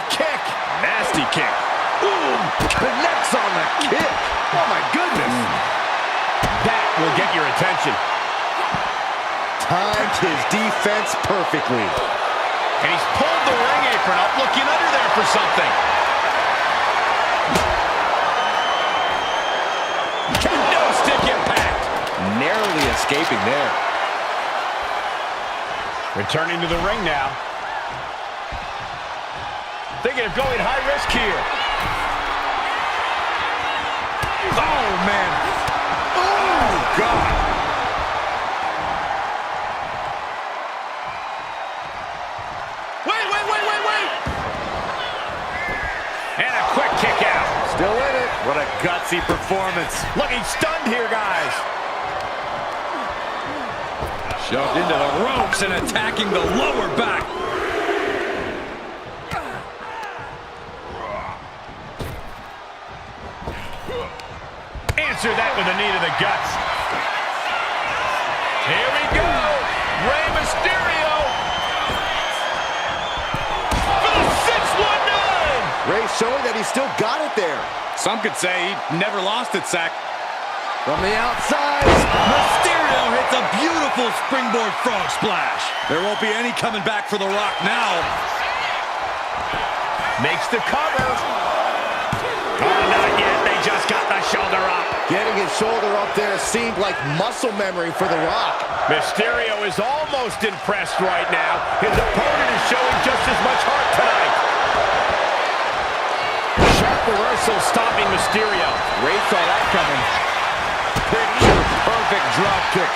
Kick! Nasty kick. Boom! Connects on the kick. Oh, my goodness. That will get your attention. Timed his defense perfectly. And he's pulled the ring apron up, looking under there for something. No stick impact. Narrowly escaping there. Returning to the ring now. Thinking of going high risk here. Oh, man. Oh, God. Wait. And a quick kick out. Still in it. What a gutsy performance. Looking stunned here, guys. Shoved into the ropes and attacking the lower back. Answer that with a knee to the guts. Here we go. Rey Mysterio. For the 619. Rey showing that he's still got it there. Some could say he never lost it, Sack. From the outside. Mysterio hits a beautiful springboard frog splash. There won't be any coming back for The Rock now. Makes the cover. Oh, not yet. They just got the shoulder up. Getting his shoulder up there seemed like muscle memory for The Rock. Mysterio is almost impressed right now. His opponent is showing just as much heart tonight. Sharp reversal stopping Mysterio. Rey saw that coming. Picture perfect drop kick.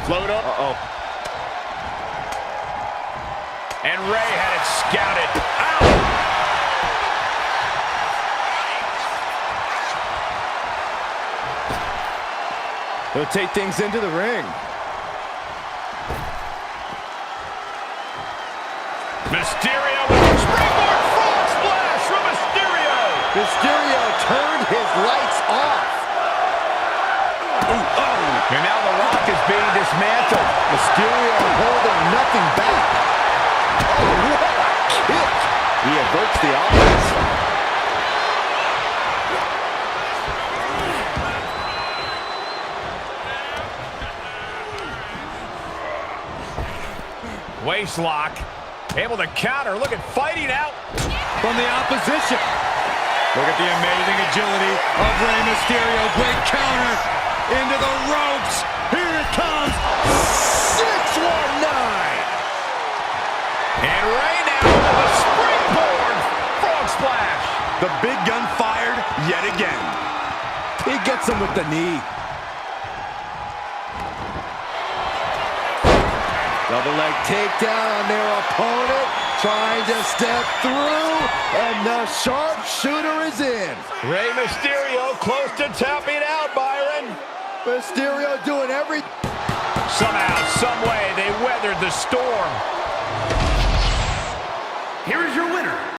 Float up. Uh-oh. And Rey had it scouted. Ow! He'll take things into the ring. Mysterio with a springboard frog splash from Mysterio. Mysterio turned his lights off. Ooh, oh. And now The Rock is being dismantled. Mysterio holding nothing back. Oh, what a kick. He averts the offense. Waist lock. Able to counter. Look at fighting out From the opposition. Look at the amazing agility of Rey Mysterio. Great counter into the ropes. Here it comes. 619. And gets him with the knee. Double leg takedown on their opponent, trying to step through, and the sharpshooter is in. Rey Mysterio close to tapping out, Byron. Mysterio doing everything. Somehow, some way, they weathered the storm.